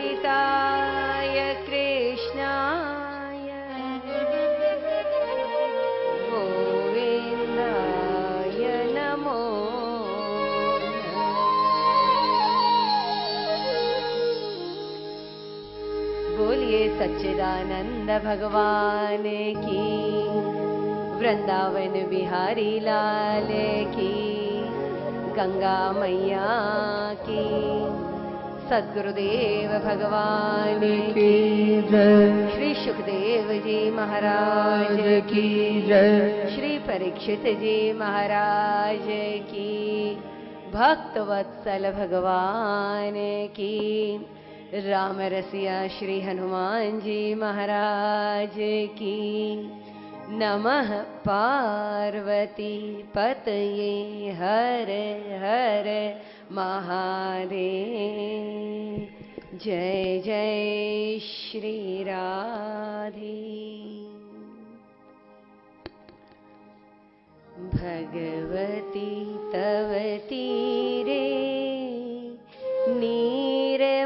जगतहिताय कृष्णाय गोविन्दाय नमो बोलिए सच्चिदानंद भगवान की, वृंदावन बिहारी लाल की, गंगा मैया की, सद्गुरुदेव भगवान की जय। श्री सुखदेव जी महाराज की जय। श्री परीक्षित जी महाराज की, भक्तवत्सल भगवान की, राम रसिया श्री हनुमान जी महाराज की। नमः पार्वती पतये हर हर महादेव। जय जय श्री राधे। भगवती तव तीरे नीरमात्राशनो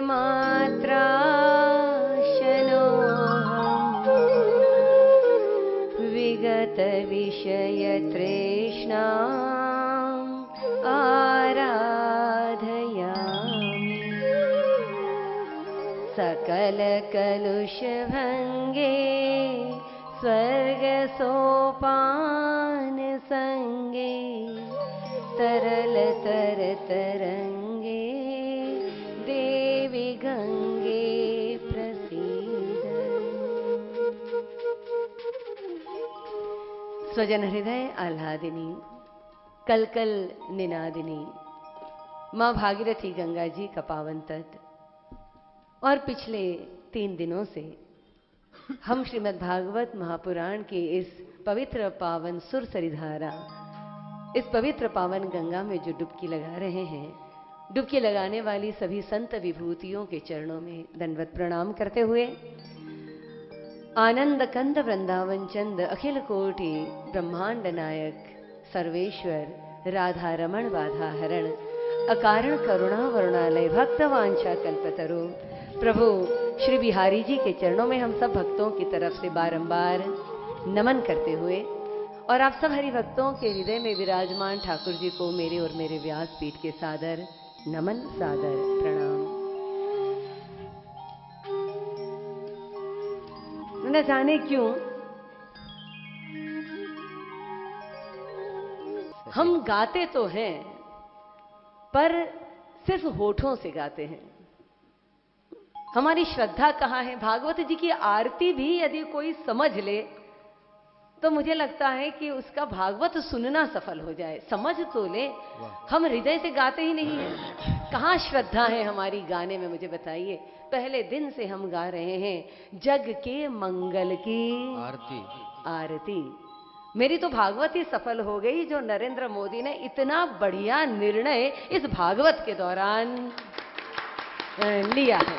विगत विषय तृष्णा आराधयामि। सकल कलुष भंगे स्वर्ग सोपान संगे तरल तर तरंगे देवी गंगे प्रसीद। स्वजन हृदय आह्लादिनी, कल कल निनादिनी, माँ भागीरथी गंगा जी का पावन तट। और पिछले 3 दिनों से हम श्रीमद् भागवत महापुराण के इस पवित्र पावन सुरसरी धारा, इस पवित्र पावन गंगा में जो डुबकी लगा रहे हैं, डुबकी लगाने वाली सभी संत विभूतियों के चरणों में दंडवत प्रणाम करते हुए आनंद कंद वृंदावन चंद अखिल कोटि ब्रह्मांड नायक सर्वेश्वर राधा रमण बाधा हरण अकारण करुणा वरुणालय भक्तवांछा कल्पतरु प्रभु श्री बिहारी जी के चरणों में हम सब भक्तों की तरफ से बारंबार नमन करते हुए और आप सब हरि भक्तों के हृदय में विराजमान ठाकुर जी को मेरे और मेरे व्यास पीठ के सादर नमन, सादर प्रणाम। न जाने क्यों हम गाते तो हैं पर सिर्फ होठों से गाते हैं। हमारी श्रद्धा कहाँ है? भागवत जी की आरती भी यदि कोई समझ ले तो मुझे लगता है कि उसका भागवत सुनना सफल हो जाए। समझ तो ले, हम हृदय से गाते ही नहीं हैं। कहाँ श्रद्धा है हमारी गाने में? मुझे बताइए। पहले दिन से हम गा रहे हैं जग के मंगल की आरती आरती। मेरी तो भागवत ही सफल हो गई जो नरेंद्र मोदी ने इतना बढ़िया निर्णय इस भागवत के दौरान लिया है।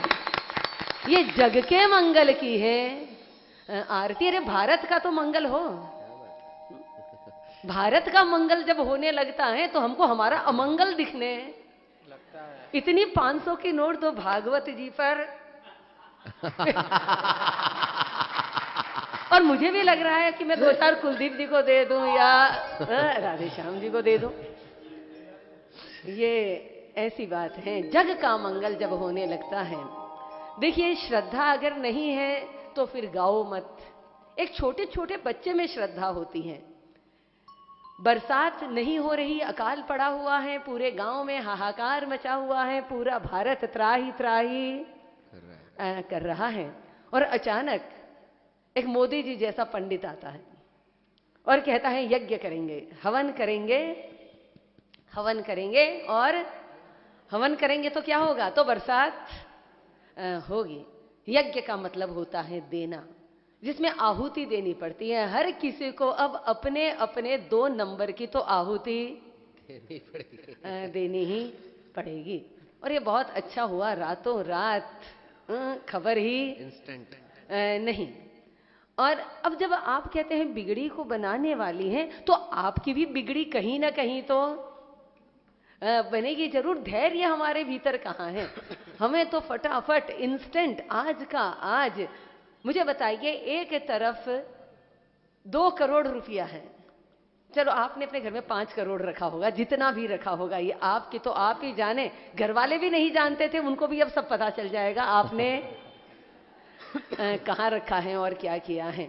ये जग के मंगल की है आरती। अरे भारत का तो मंगल हो। भारत का मंगल जब होने लगता है तो हमको हमारा अमंगल दिखने लगता है। इतनी 500 की नोट तो भागवत जी पर और मुझे भी लग रहा है कि मैं 2-4 कुलदीप जी को दे दूं या राधे श्याम जी को दे दूं। ये ऐसी बात है, जग का मंगल जब होने लगता है। देखिए, श्रद्धा अगर नहीं है तो फिर गाओ मत। एक छोटे छोटे बच्चे में श्रद्धा होती है। बरसात नहीं हो रही, अकाल पड़ा हुआ है, पूरे गांव में हाहाकार मचा हुआ है, पूरा भारत त्राही त्राही कर रहा है। और अचानक एक मोदी जी जैसा पंडित आता है और कहता है यज्ञ करेंगे, हवन करेंगे, हवन करेंगे। और हवन करेंगे तो क्या होगा? तो बरसात होगी। यज्ञ का मतलब होता है देना, जिसमें आहुति देनी पड़ती है। हर किसी को अब अपने अपने 2 नंबर की तो आहुति देनी ही पड़ेगी। और ये बहुत अच्छा हुआ, रातों रात खबर ही इंस्टेंट नहीं। और अब जब आप कहते हैं बिगड़ी को बनाने वाली है, तो आपकी भी बिगड़ी कहीं ना कहीं तो बनेगी जरूर। धैर्य हमारे भीतर कहाँ है? हमें तो फटाफट इंस्टेंट, आज का आज। मुझे बताइए, एक तरफ 2 करोड़ रुपया है। चलो, आपने अपने घर में 5 करोड़ रखा होगा, जितना भी रखा होगा, ये आपकी तो आप ही जाने। घर वाले भी नहीं जानते थे, उनको भी अब सब पता चल जाएगा आपने कहाँ रखा है और क्या किया है।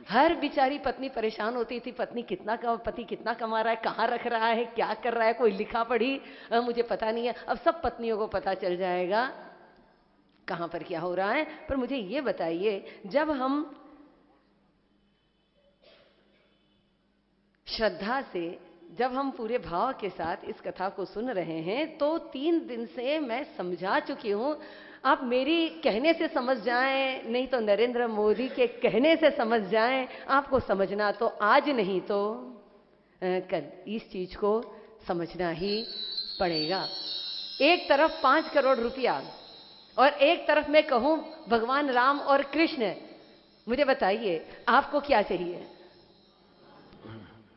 हर बेचारी पत्नी परेशान होती थी, पति कितना कमा रहा है, कहाँ रख रहा है, क्या कर रहा है, कोई लिखा पढ़ी मुझे पता नहीं है। अब सब पत्नियों को पता चल जाएगा कहाँ पर क्या हो रहा है। पर मुझे ये बताइए, जब हम श्रद्धा से, जब हम पूरे भाव के साथ इस कथा को सुन रहे हैं, तो 3 दिन से मैं समझा चुकी हूं। आप मेरी कहने से समझ जाएं, नहीं तो नरेंद्र मोदी के कहने से समझ जाएं। आपको समझना तो आज नहीं तो कल इस चीज को समझना ही पड़ेगा। एक तरफ 5 करोड़ रुपया और एक तरफ मैं कहूं भगवान राम और कृष्ण। मुझे बताइए, आपको क्या चाहिए?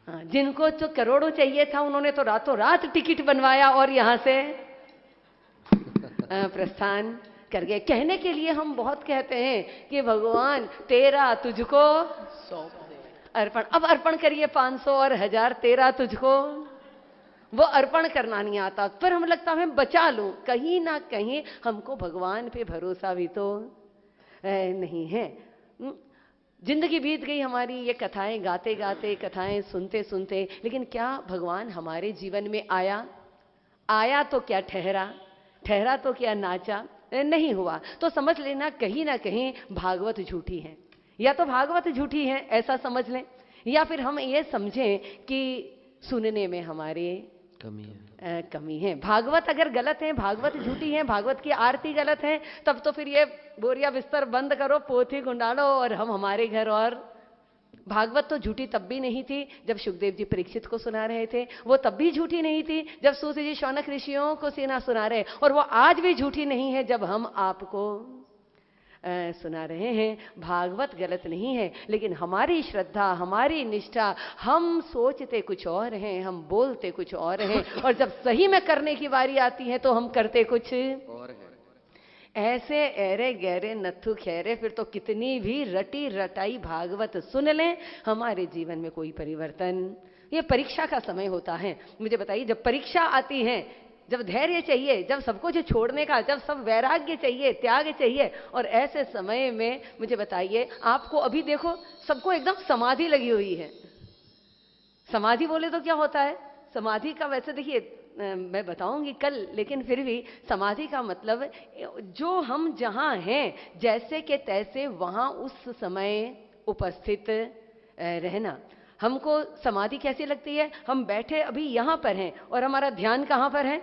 हाँ, जिनको तो करोड़ों चाहिए था, उन्होंने तो रातों रात टिकट बनवाया और यहां से प्रस्थान कर गए। कहने के लिए हम बहुत कहते हैं कि भगवान तेरा तुझको अर्पण। अब अर्पण करिए 500 और 1000 तेरा तुझको, वो अर्पण करना नहीं आता। पर हम लगता है बचा लूं, कहीं ना कहीं हमको भगवान पे भरोसा भी तो नहीं है। जिंदगी बीत गई हमारी ये कथाएं गाते गाते, कथाएं सुनते सुनते, लेकिन क्या भगवान हमारे जीवन में आया? आया तो क्या ठहरा? ठहरा तो क्या नाचा? नहीं हुआ। तो समझ लेना कहीं ना कहीं भागवत झूठी है, या तो भागवत झूठी है ऐसा समझ लें, या फिर हम ये समझें कि सुनने में हमारे कमी है। भागवत अगर गलत है, भागवत झूठी है, भागवत की आरती गलत है, तब तो फिर ये बोरिया बिस्तर बंद करो, पोथी गुंडालो और हम हमारे घर। और भागवत तो झूठी तब भी नहीं थी जब सुखदेव जी परीक्षित को सुना रहे थे, वो तब भी झूठी नहीं थी जब सूत जी शौनक ऋषियों को सुना रहे, और वो आज भी झूठी नहीं है जब हम आपको सुना रहे हैं। भागवत गलत नहीं है, लेकिन हमारी श्रद्धा, हमारी निष्ठा, हम सोचते कुछ और हैं, हम बोलते कुछ और हैं, और जब सही में करने की बारी आती है तो हम करते कुछ और हैं। ऐसे ऐरे गहरे नथु खैरे, फिर तो कितनी भी रटी रटाई भागवत सुन लें, हमारे जीवन में कोई परिवर्तन। ये परीक्षा का समय होता है। मुझे बताइए, जब परीक्षा आती है, जब धैर्य चाहिए, जब सब कुछ छोड़ने का, जब सब वैराग्य चाहिए, त्याग चाहिए, और ऐसे समय में मुझे बताइए, आपको अभी देखो सबको एकदम समाधि लगी हुई है। समाधि बोले तो क्या होता है? समाधि का वैसे देखिए मैं बताऊंगी कल, लेकिन फिर भी समाधि का मतलब जो हम जहां हैं जैसे के तैसे वहां उस समय उपस्थित रहना। हमको समाधि कैसी लगती है? हम बैठे अभी यहां पर हैं और हमारा ध्यान कहां पर है?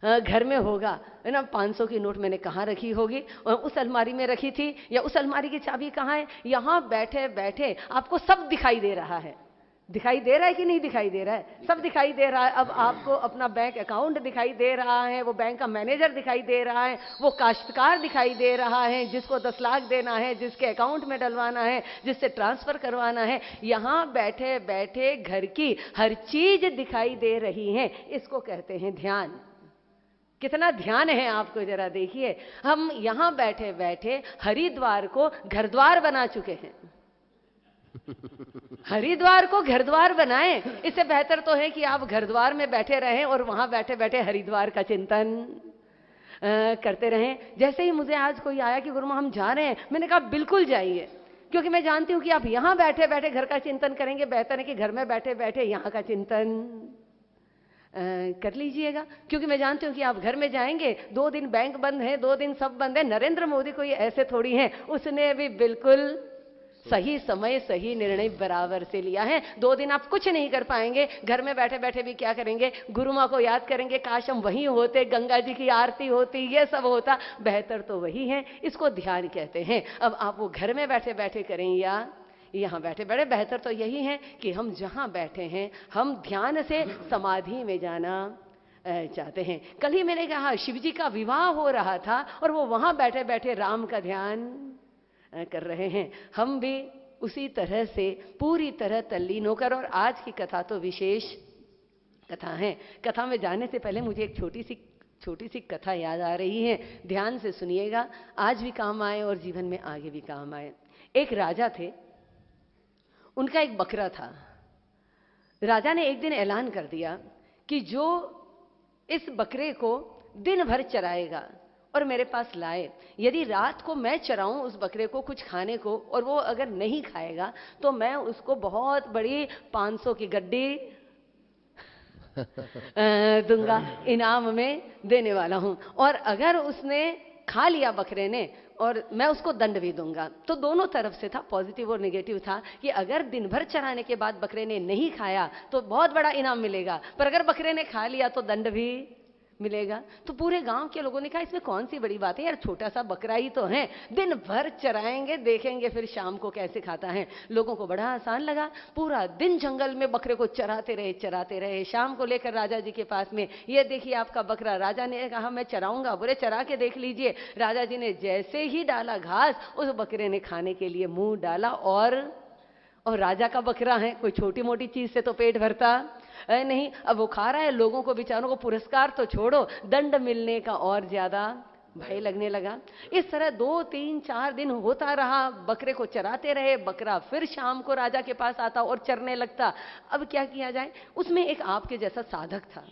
घर में होगा, है ना। 500 की नोट मैंने कहाँ रखी होगी, और उस अलमारी में रखी थी, या उस अलमारी की चाबी कहाँ है? यहाँ बैठे बैठे आपको सब दिखाई दे रहा है। दिखाई दे रहा है कि नहीं दिखाई दे रहा है? सब दिखाई दे रहा है। अब आपको अपना बैंक अकाउंट दिखाई दे रहा है, वो बैंक का मैनेजर दिखाई दे रहा है, वो काश्तकार दिखाई दे रहा है जिसको 10 लाख देना है, जिसके अकाउंट में डलवाना है, जिससे ट्रांसफर करवाना है। यहाँ बैठे बैठे घर की हर चीज दिखाई दे रही है। इसको कहते हैं ध्यान। कितना ध्यान है आपको जरा देखिए। हम यहां बैठे बैठे हरिद्वार को घर द्वार बना चुके हैं। हरिद्वार को घर द्वार बनाएं, इससे बेहतर तो है कि आप घर द्वार में बैठे रहें और वहां बैठे बैठे हरिद्वार का चिंतन करते रहें। जैसे ही मुझे आज कोई आया कि गुरुमा हम जा रहे हैं, मैंने कहा बिल्कुल जाइए, क्योंकि मैं जानती हूं कि आप यहां बैठे बैठे घर का चिंतन करेंगे, बेहतर है कि घर में बैठे बैठे यहां का चिंतन कर लीजिएगा। क्योंकि मैं जानती हूं कि आप घर में जाएंगे, 2 दिन बैंक बंद है, 2 दिन सब बंद है। नरेंद्र मोदी कोई ऐसे थोड़ी हैं, उसने भी बिल्कुल सही समय सही निर्णय बराबर से लिया है। 2 दिन आप कुछ नहीं कर पाएंगे, घर में बैठे बैठे भी क्या करेंगे? गुरु माँ को याद करेंगे, काश हम वहीं होते, गंगा जी की आरती होती, ये सब होता। बेहतर तो वही है, इसको ध्यान कहते हैं। अब आप वो घर में बैठे बैठे करें या यहाँ बैठे बैठे, बेहतर तो यही है कि हम जहाँ बैठे हैं हम ध्यान से समाधि में जाना चाहते हैं। कल ही मैंने कहा शिव जी का विवाह हो रहा था और वो वहाँ बैठे बैठे राम का ध्यान कर रहे हैं। हम भी उसी तरह से पूरी तरह तल्लीन होकर, और आज की कथा तो विशेष कथा है। कथा में जाने से पहले मुझे एक छोटी सी कथा याद आ रही है, ध्यान से सुनिएगा, आज भी काम आए और जीवन में आगे भी काम आए। एक राजा थे, उनका एक बकरा था। राजा ने एक दिन ऐलान कर दिया कि जो इस बकरे को दिन भर चराएगा और मेरे पास लाए, यदि रात को मैं चराऊं उस बकरे को कुछ खाने को और वो अगर नहीं खाएगा तो मैं उसको बहुत बड़ी 500 की गड्डी दूंगा, इनाम में देने वाला हूं। और अगर उसने खा लिया बकरे ने, और मैं उसको दंड भी दूंगा। तो दोनों तरफ से था, पॉजिटिव और नेगेटिव था, कि अगर दिन भर चराने के बाद बकरे ने नहीं खाया तो बहुत बड़ा इनाम मिलेगा, पर अगर बकरे ने खा लिया तो दंड भी मिलेगा। तो पूरे गांव के लोगों ने कहा इसमें कौन सी बड़ी बात है यार, छोटा सा बकरा ही तो है, दिन भर चराएंगे, देखेंगे फिर शाम को कैसे खाता है। लोगों को बड़ा आसान लगा, पूरा दिन जंगल में बकरे को चराते रहे। शाम को लेकर राजा जी के पास में, ये देखिए आपका बकरा। राजा ने कहा मैं चराऊंगा, बोले चरा के देख लीजिए। राजा जी ने जैसे ही डाला घास, उस बकरे ने खाने के लिए मुंह डाला, और राजा का बकरा है, कोई छोटी मोटी चीज से तो पेट भरता नहीं। अब वो खा रहा है, लोगों को बेचारों को पुरस्कार तो छोड़ो, दंड मिलने का और ज्यादा भय लगने लगा। इस तरह 2, 3, 4 दिन होता रहा, बकरे को चराते रहे। बकरा फिर शाम को राजा के पास आता और चरने लगता। अब क्या किया जाए? उसमें एक आपके जैसा साधक था,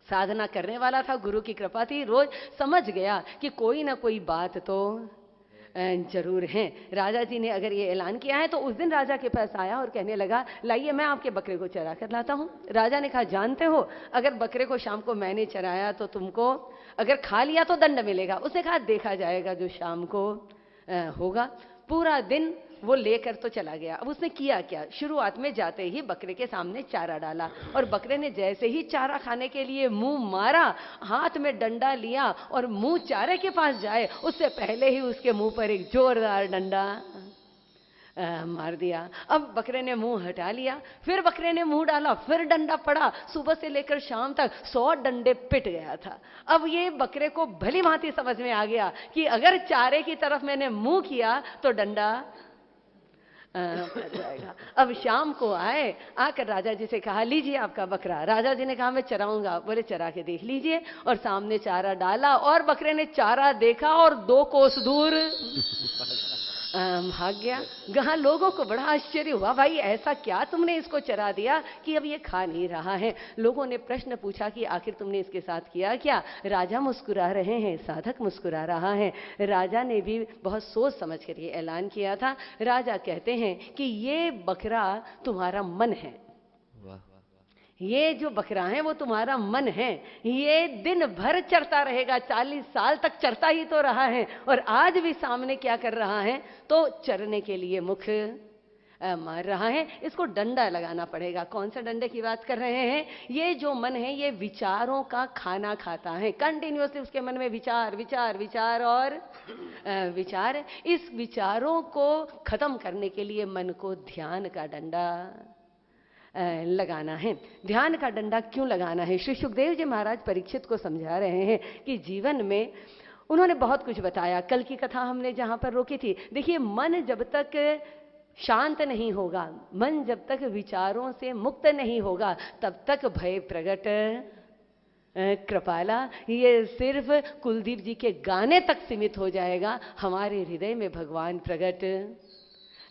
साधना करने वाला था, गुरु की कृपा थी, रोज समझ गया कि कोई ना कोई बात तो जरूर है। राजा जी ने अगर ये ऐलान किया है, तो उस दिन राजा के पास आया और कहने लगा लाइए मैं आपके बकरे को चरा कर लाता हूं। राजा ने कहा जानते हो, अगर बकरे को शाम को मैंने चराया तो तुमको अगर खा लिया तो दंड मिलेगा। उसने कहा देखा जाएगा जो शाम को होगा। पूरा दिन वो लेकर तो चला गया। अब उसने किया क्या, शुरुआत में जाते ही बकरे के सामने चारा डाला, और बकरे ने जैसे ही चारा खाने के लिए मुंह मारा, हाथ में डंडा लिया और मुंह चारे के पास जाए उससे पहले ही उसके मुंह पर एक जोरदार डंडा मार दिया। अब बकरे ने मुंह हटा लिया, फिर बकरे ने मुंह डाला, फिर डंडा पड़ा, सुबह से लेकर शाम तक 100 डंडे पिट गया था। अब ये बकरे को भली भांति समझ में आ गया कि अगर चारे की तरफ मैंने मुंह किया तो डंडा पड़ जाएगा। अब शाम को आए, आकर राजा जी से कहा, लीजिए आपका बकरा। राजा जी ने कहा, मैं चराऊंगा। बोले, चरा के देख लीजिए। और सामने चारा डाला और बकरे ने चारा देखा और 2 कोस दूर भाग गया। यहाँ लोगों को बड़ा आश्चर्य हुआ, भाई ऐसा क्या तुमने इसको चरा दिया कि अब ये खा नहीं रहा है। लोगों ने प्रश्न पूछा कि आखिर तुमने इसके साथ किया क्या। राजा मुस्कुरा रहे हैं, साधक मुस्कुरा रहा है। राजा ने भी बहुत सोच समझ कर ये ऐलान किया था। राजा कहते हैं कि ये बकरा तुम्हारा मन है, ये जो बकरा है वो तुम्हारा मन है, ये दिन भर चरता रहेगा, 40 साल तक चरता ही तो रहा है, और आज भी सामने क्या कर रहा है, तो चरने के लिए मुख मार रहा है। इसको डंडा लगाना पड़ेगा। कौन से डंडे की बात कर रहे हैं, ये जो मन है ये विचारों का खाना खाता है, कंटिन्यूअसली उसके मन में विचार विचार विचार और विचार। इस विचारों को खत्म करने के लिए मन को ध्यान का डंडा लगाना है। ध्यान का डंडा क्यों लगाना है, श्री सुखदेव जी महाराज परीक्षित को समझा रहे हैं कि जीवन में उन्होंने बहुत कुछ बताया। कल की कथा हमने जहां पर रोकी थी, देखिए मन जब तक शांत नहीं होगा, मन जब तक विचारों से मुक्त नहीं होगा, तब तक भय प्रगट कृपाला ये सिर्फ कुलदीप जी के गाने तक सीमित हो जाएगा। हमारे हृदय में भगवान प्रकट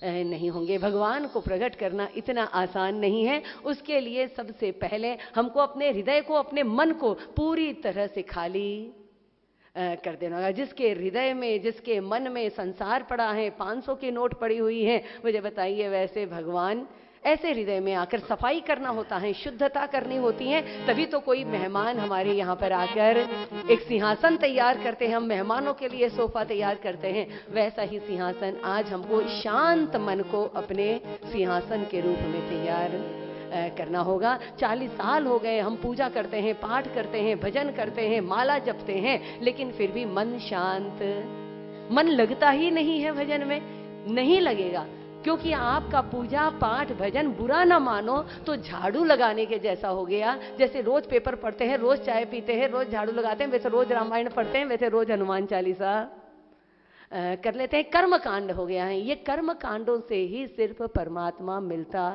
नहीं होंगे। भगवान को प्रकट करना इतना आसान नहीं है। उसके लिए सबसे पहले हमको अपने हृदय को, अपने मन को पूरी तरह से खाली कर देना होगा। जिसके हृदय में, जिसके मन में संसार पड़ा है, 500 की नोट पड़ी हुई है, मुझे बताइए वैसे भगवान ऐसे हृदय में आकर सफाई करना होता है, शुद्धता करनी होती है। तभी तो कोई मेहमान हमारे यहाँ पर आकर एक सिंहासन तैयार करते हैं, हम मेहमानों के लिए सोफा तैयार करते हैं, वैसा ही सिंहासन आज हमको शांत मन को अपने सिंहासन के रूप में तैयार करना होगा। 40 साल हो गए हम पूजा करते हैं, पाठ करते हैं, भजन करते हैं, माला जपते हैं, लेकिन फिर भी मन शांत, मन लगता ही नहीं है भजन में, नहीं लगेगा। क्योंकि आपका पूजा पाठ भजन बुरा ना मानो तो झाड़ू लगाने के जैसा हो गया। जैसे रोज पेपर पढ़ते हैं, रोज चाय पीते हैं, रोज झाड़ू लगाते हैं, वैसे रोज रामायण पढ़ते हैं, वैसे रोज हनुमान चालीसा कर लेते हैं। कर्म कांड हो गया है। ये कर्म कांडों से ही सिर्फ परमात्मा मिलता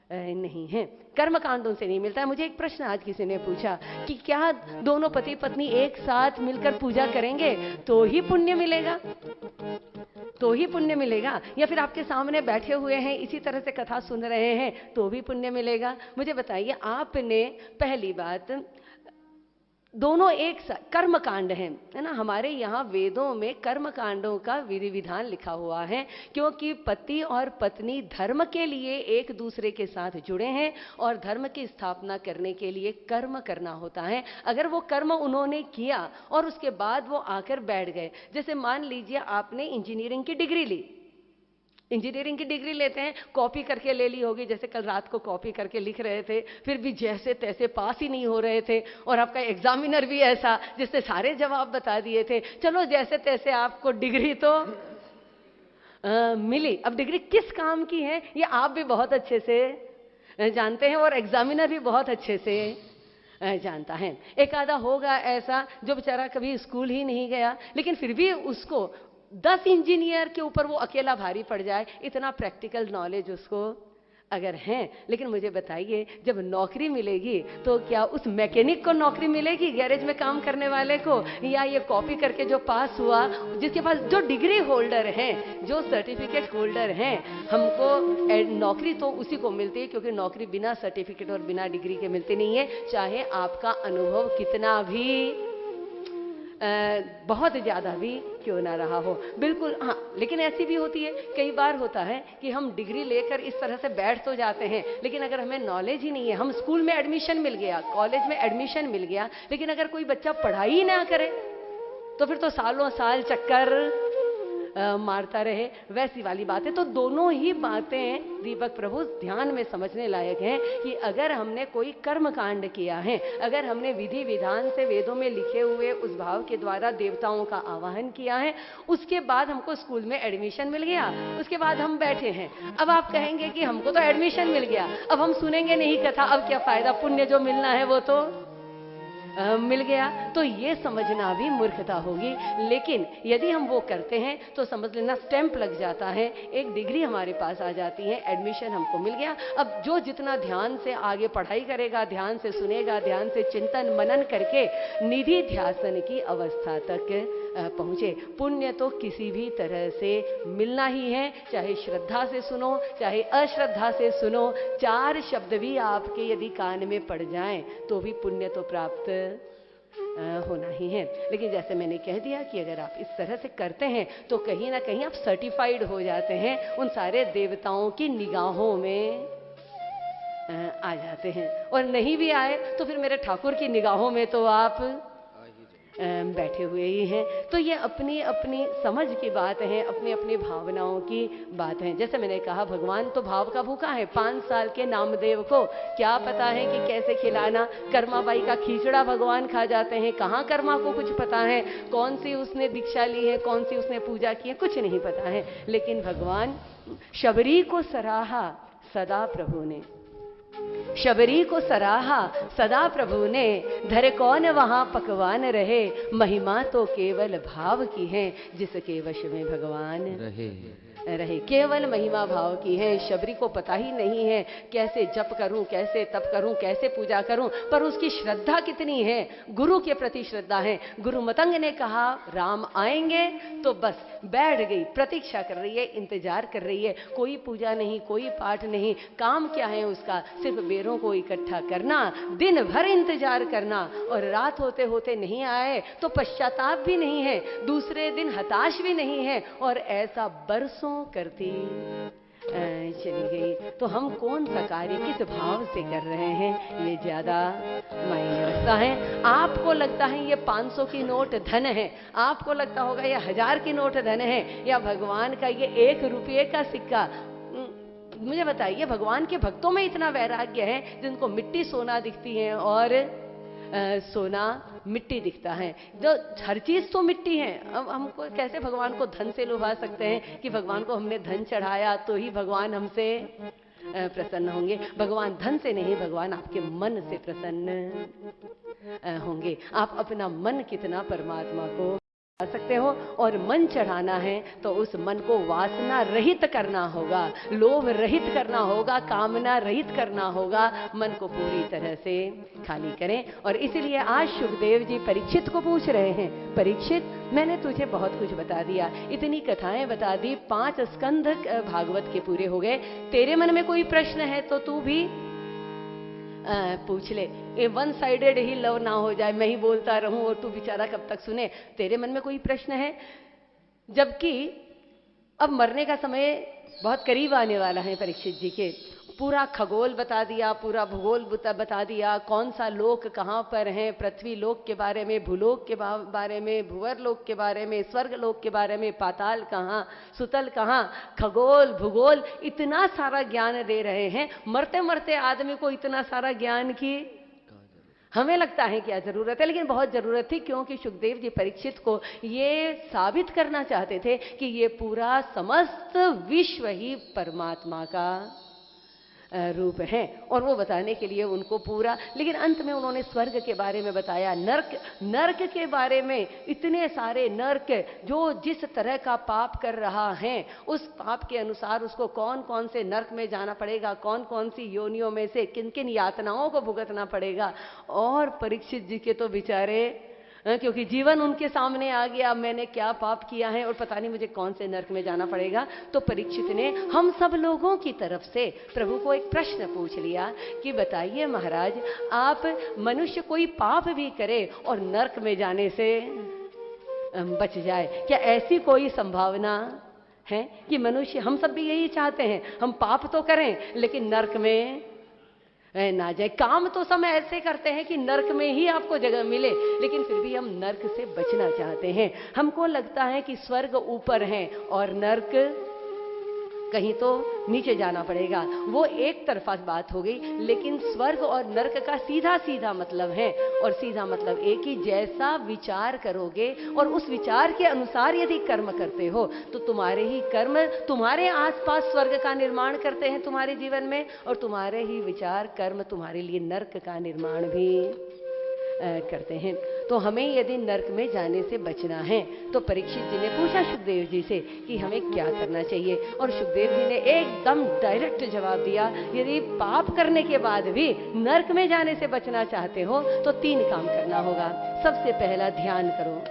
नहीं है, कर्म कांडों से नहीं मिलता है। मुझे एक प्रश्न आज किसी ने पूछा कि क्या दोनों पति पत्नी एक साथ मिलकर पूजा करेंगे तो ही पुण्य मिलेगा, तो ही पुण्य मिलेगा, या फिर आपके सामने बैठे हुए हैं इसी तरह से कथा सुन रहे हैं तो भी पुण्य मिलेगा। मुझे बताइए, आपने पहली बात दोनों एक कर्म कांड है ना। हमारे यहाँ वेदों में कर्म कांडों का विधि विधान लिखा हुआ है, क्योंकि पति और पत्नी धर्म के लिए एक दूसरे के साथ जुड़े हैं और धर्म की स्थापना करने के लिए कर्म करना होता है। अगर वो कर्म उन्होंने किया और उसके बाद वो आकर बैठ गए, जैसे मान लीजिए आपने इंजीनियरिंग की डिग्री ली, इंजीनियरिंग की डिग्री लेते हैं, कॉपी करके ले ली होगी, जैसे कल रात को कॉपी करके लिख रहे थे, फिर भी जैसे तैसे पास ही नहीं हो रहे थे, और आपका एग्जामिनर भी ऐसा जिससे सारे जवाब बता दिए थे। चलो जैसे तैसे आपको डिग्री तो मिली। अब डिग्री किस काम की है ये आप भी बहुत अच्छे से जानते हैं और एग्जामिनर भी बहुत अच्छे से जानता है। एक आधा होगा ऐसा जो बेचारा कभी स्कूल ही नहीं गया, लेकिन फिर भी उसको 10 इंजीनियर के ऊपर वो अकेला भारी पड़ जाए, इतना प्रैक्टिकल नॉलेज उसको अगर है। लेकिन मुझे बताइए, जब नौकरी मिलेगी तो क्या उस मैकेनिक को नौकरी मिलेगी, गैरेज में काम करने वाले को, या ये कॉपी करके जो पास हुआ, जिसके पास जो डिग्री होल्डर हैं, जो सर्टिफिकेट होल्डर हैं, हमको नौकरी तो उसी को मिलती है, क्योंकि नौकरी बिना सर्टिफिकेट और बिना डिग्री के मिलती नहीं है, चाहे आपका अनुभव कितना भी बहुत ज़्यादा भी क्यों ना रहा हो। बिल्कुल हाँ, लेकिन ऐसी भी होती है, कई बार होता है कि हम डिग्री लेकर इस तरह से बैठ तो जाते हैं, लेकिन अगर हमें नॉलेज ही नहीं है, हम स्कूल में एडमिशन मिल गया, कॉलेज में एडमिशन मिल गया, लेकिन अगर कोई बच्चा पढ़ाई ना करे तो फिर तो सालों साल चक्कर मारता रहे, वैसी वाली बात है। तो दोनों ही बातें दीपक प्रभु ध्यान में समझने लायक हैं कि अगर हमने कोई कर्म कांड किया है, अगर हमने विधि विधान से वेदों में लिखे हुए उस भाव के द्वारा देवताओं का आवाहन किया है, उसके बाद हमको स्कूल में एडमिशन मिल गया, उसके बाद हम बैठे हैं। अब आप कहेंगे कि हमको तो एडमिशन मिल गया, अब हम सुनेंगे नहीं कथा, अब क्या फायदा, पुण्य जो मिलना है वो तो मिल गया। तो ये समझना भी मूर्खता होगी। लेकिन यदि हम वो करते हैं तो समझ लेना स्टैंप लग जाता है, एक डिग्री हमारे पास आ जाती है, एडमिशन हमको मिल गया। अब जो जितना ध्यान से आगे पढ़ाई करेगा, ध्यान से सुनेगा, ध्यान से चिंतन मनन करके निधि ध्यासन की अवस्था तक पहुंचे, पुण्य तो किसी भी तरह से मिलना ही है। चाहे श्रद्धा से सुनो, चाहे अश्रद्धा से सुनो, 4 शब्द भी आपके यदि कान में पड़ जाएं तो भी पुण्य तो प्राप्त होना ही है। लेकिन जैसे मैंने कह दिया कि अगर आप इस तरह से करते हैं तो कहीं ना कहीं आप सर्टिफाइड हो जाते हैं, उन सारे देवताओं की निगाहों में आ जाते हैं। और नहीं भी आए तो फिर मेरे ठाकुर की निगाहों में तो आप बैठे हुए ही हैं। तो ये अपनी अपनी समझ की बात है, अपनी अपनी भावनाओं की बात है। जैसे मैंने कहा, भगवान तो भाव का भूखा है। 5 साल के नामदेव को क्या पता है कि कैसे खिलाना, कर्माबाई का खींचड़ा भगवान खा जाते हैं। कहाँ कर्मा को कुछ पता है, कौन सी उसने दीक्षा ली है, कौन सी उसने पूजा की है, कुछ नहीं पता है। लेकिन भगवान शबरी को सराहा सदा प्रभु ने, शबरी को सराहा सदा प्रभु ने, धरे कौन वहां पकवान रहे, महिमा तो केवल भाव की है, जिसके वश में भगवान रहे। केवल महिमा भाव की है। शबरी को पता ही नहीं है कैसे जप करूं, कैसे तप करूं, कैसे पूजा करूं, पर उसकी श्रद्धा कितनी है, गुरु के प्रति श्रद्धा है। गुरु मतंग ने कहा राम आएंगे, तो बस बैठ गई, प्रतीक्षा कर रही है, इंतजार कर रही है। कोई पूजा नहीं, कोई पाठ नहीं, काम क्या है उसका, सिर्फ बेरों को इकट्ठा करना, दिन भर इंतजार करना, और रात होते होते नहीं आए तो पश्चाताप भी नहीं है, दूसरे दिन हताश भी नहीं है, और ऐसा बरसों करती चली गई। तो हम कौन सा कार्य किस भाव से कर रहे हैं, ये ज्यादा मायने रखता है। आपको लगता है ये 500 की नोट धन है, आपको लगता होगा ये 1000 की नोट धन है, या भगवान का ये 1 रुपये का सिक्का। मुझे बताइए, भगवान के भक्तों में इतना वैराग्य है जिनको मिट्टी सोना दिखती है और सोना मिट्टी दिखता है, जो हर चीज तो मिट्टी है। अब हमको कैसे भगवान को धन से लुभा सकते हैं कि भगवान को हमने धन चढ़ाया तो ही भगवान हमसे प्रसन्न होंगे। भगवान धन से नहीं, भगवान आपके मन से प्रसन्न होंगे। आप अपना मन कितना परमात्मा को आ सकते हो, और मन चढ़ाना है तो उस मन को वासना रहित करना होगा, लोभ रहित करना होगा, कामना रहित करना होगा। मन को पूरी तरह से खाली करें। और इसीलिए आज सुखदेव जी परीक्षित को पूछ रहे हैं, परीक्षित मैंने तुझे बहुत कुछ बता दिया, इतनी कथाएं बता दी, 5 स्कंध भागवत के पूरे हो गए, तेरे मन में कोई प्रश्न है तो तू भी पूछ ले। ये 1 साइडेड ही लव ना हो जाए, मैं ही बोलता रहूं और तू बेचारा कब तक सुने। तेरे मन में कोई प्रश्न है, जबकि अब मरने का समय बहुत करीब आने वाला है परीक्षित जी के। पूरा खगोल बता दिया, पूरा भूगोल बता दिया, कौन सा लोक कहाँ पर है, पृथ्वी लोक के बारे में, भूलोक के बारे में, भूवर लोक के बारे में, स्वर्ग लोक के बारे में, पाताल कहाँ, सुतल कहाँ, खगोल भूगोल, इतना सारा ज्ञान दे रहे हैं। मरते मरते आदमी को इतना सारा ज्ञान की हमें लगता है क्या जरूरत है, लेकिन बहुत जरूरत थी, क्योंकि सुखदेव जी परीक्षित को ये साबित करना चाहते थे कि ये पूरा समस्त विश्व ही परमात्मा का रूप है, और वो बताने के लिए उनको पूरा। लेकिन अंत में उन्होंने स्वर्ग के बारे में बताया, नरक के बारे में, इतने सारे नरक, जो जिस तरह का पाप कर रहा है उस पाप के अनुसार उसको कौन कौन से नरक में जाना पड़ेगा, कौन कौन सी योनियों में से किन किन यातनाओं को भुगतना पड़ेगा। और परीक्षित जी के तो बेचारे, क्योंकि जीवन उनके सामने आ गया, मैंने क्या पाप किया है और पता नहीं मुझे कौन से नरक में जाना पड़ेगा। तो परीक्षित ने हम सब लोगों की तरफ से प्रभु को एक प्रश्न पूछ लिया कि बताइए महाराज, आप मनुष्य कोई पाप भी करे और नरक में जाने से बच जाए, क्या ऐसी कोई संभावना है कि मनुष्य, हम सब भी यही चाहते हैं, हम पाप तो करें लेकिन नरक में ना जाए। काम तो सब ऐसे करते हैं कि नर्क में ही आपको जगह मिले, लेकिन फिर भी हम नर्क से बचना चाहते हैं। हमको लगता है कि स्वर्ग ऊपर है और नर्क कहीं तो नीचे जाना पड़ेगा। वो एक तरफा बात हो गई, लेकिन स्वर्ग और नर्क का सीधा सीधा मतलब है, और सीधा मतलब एक ही, जैसा विचार करोगे और उस विचार के अनुसार यदि कर्म करते हो तो तुम्हारे ही कर्म तुम्हारे आसपास स्वर्ग का निर्माण करते हैं तुम्हारे जीवन में, और तुम्हारे ही विचार कर्म तुम्हारे लिए नर्क का निर्माण भी करते हैं। तो हमें यदि नर्क में जाने से बचना है तो परीक्षित जी ने पूछा सुखदेव जी से कि हमें क्या करना चाहिए, और सुखदेव जी ने एकदम डायरेक्ट जवाब दिया, यदि पाप करने के बाद भी नर्क में जाने से बचना चाहते हो तो 3 काम करना होगा। सबसे पहला, ध्यान करो।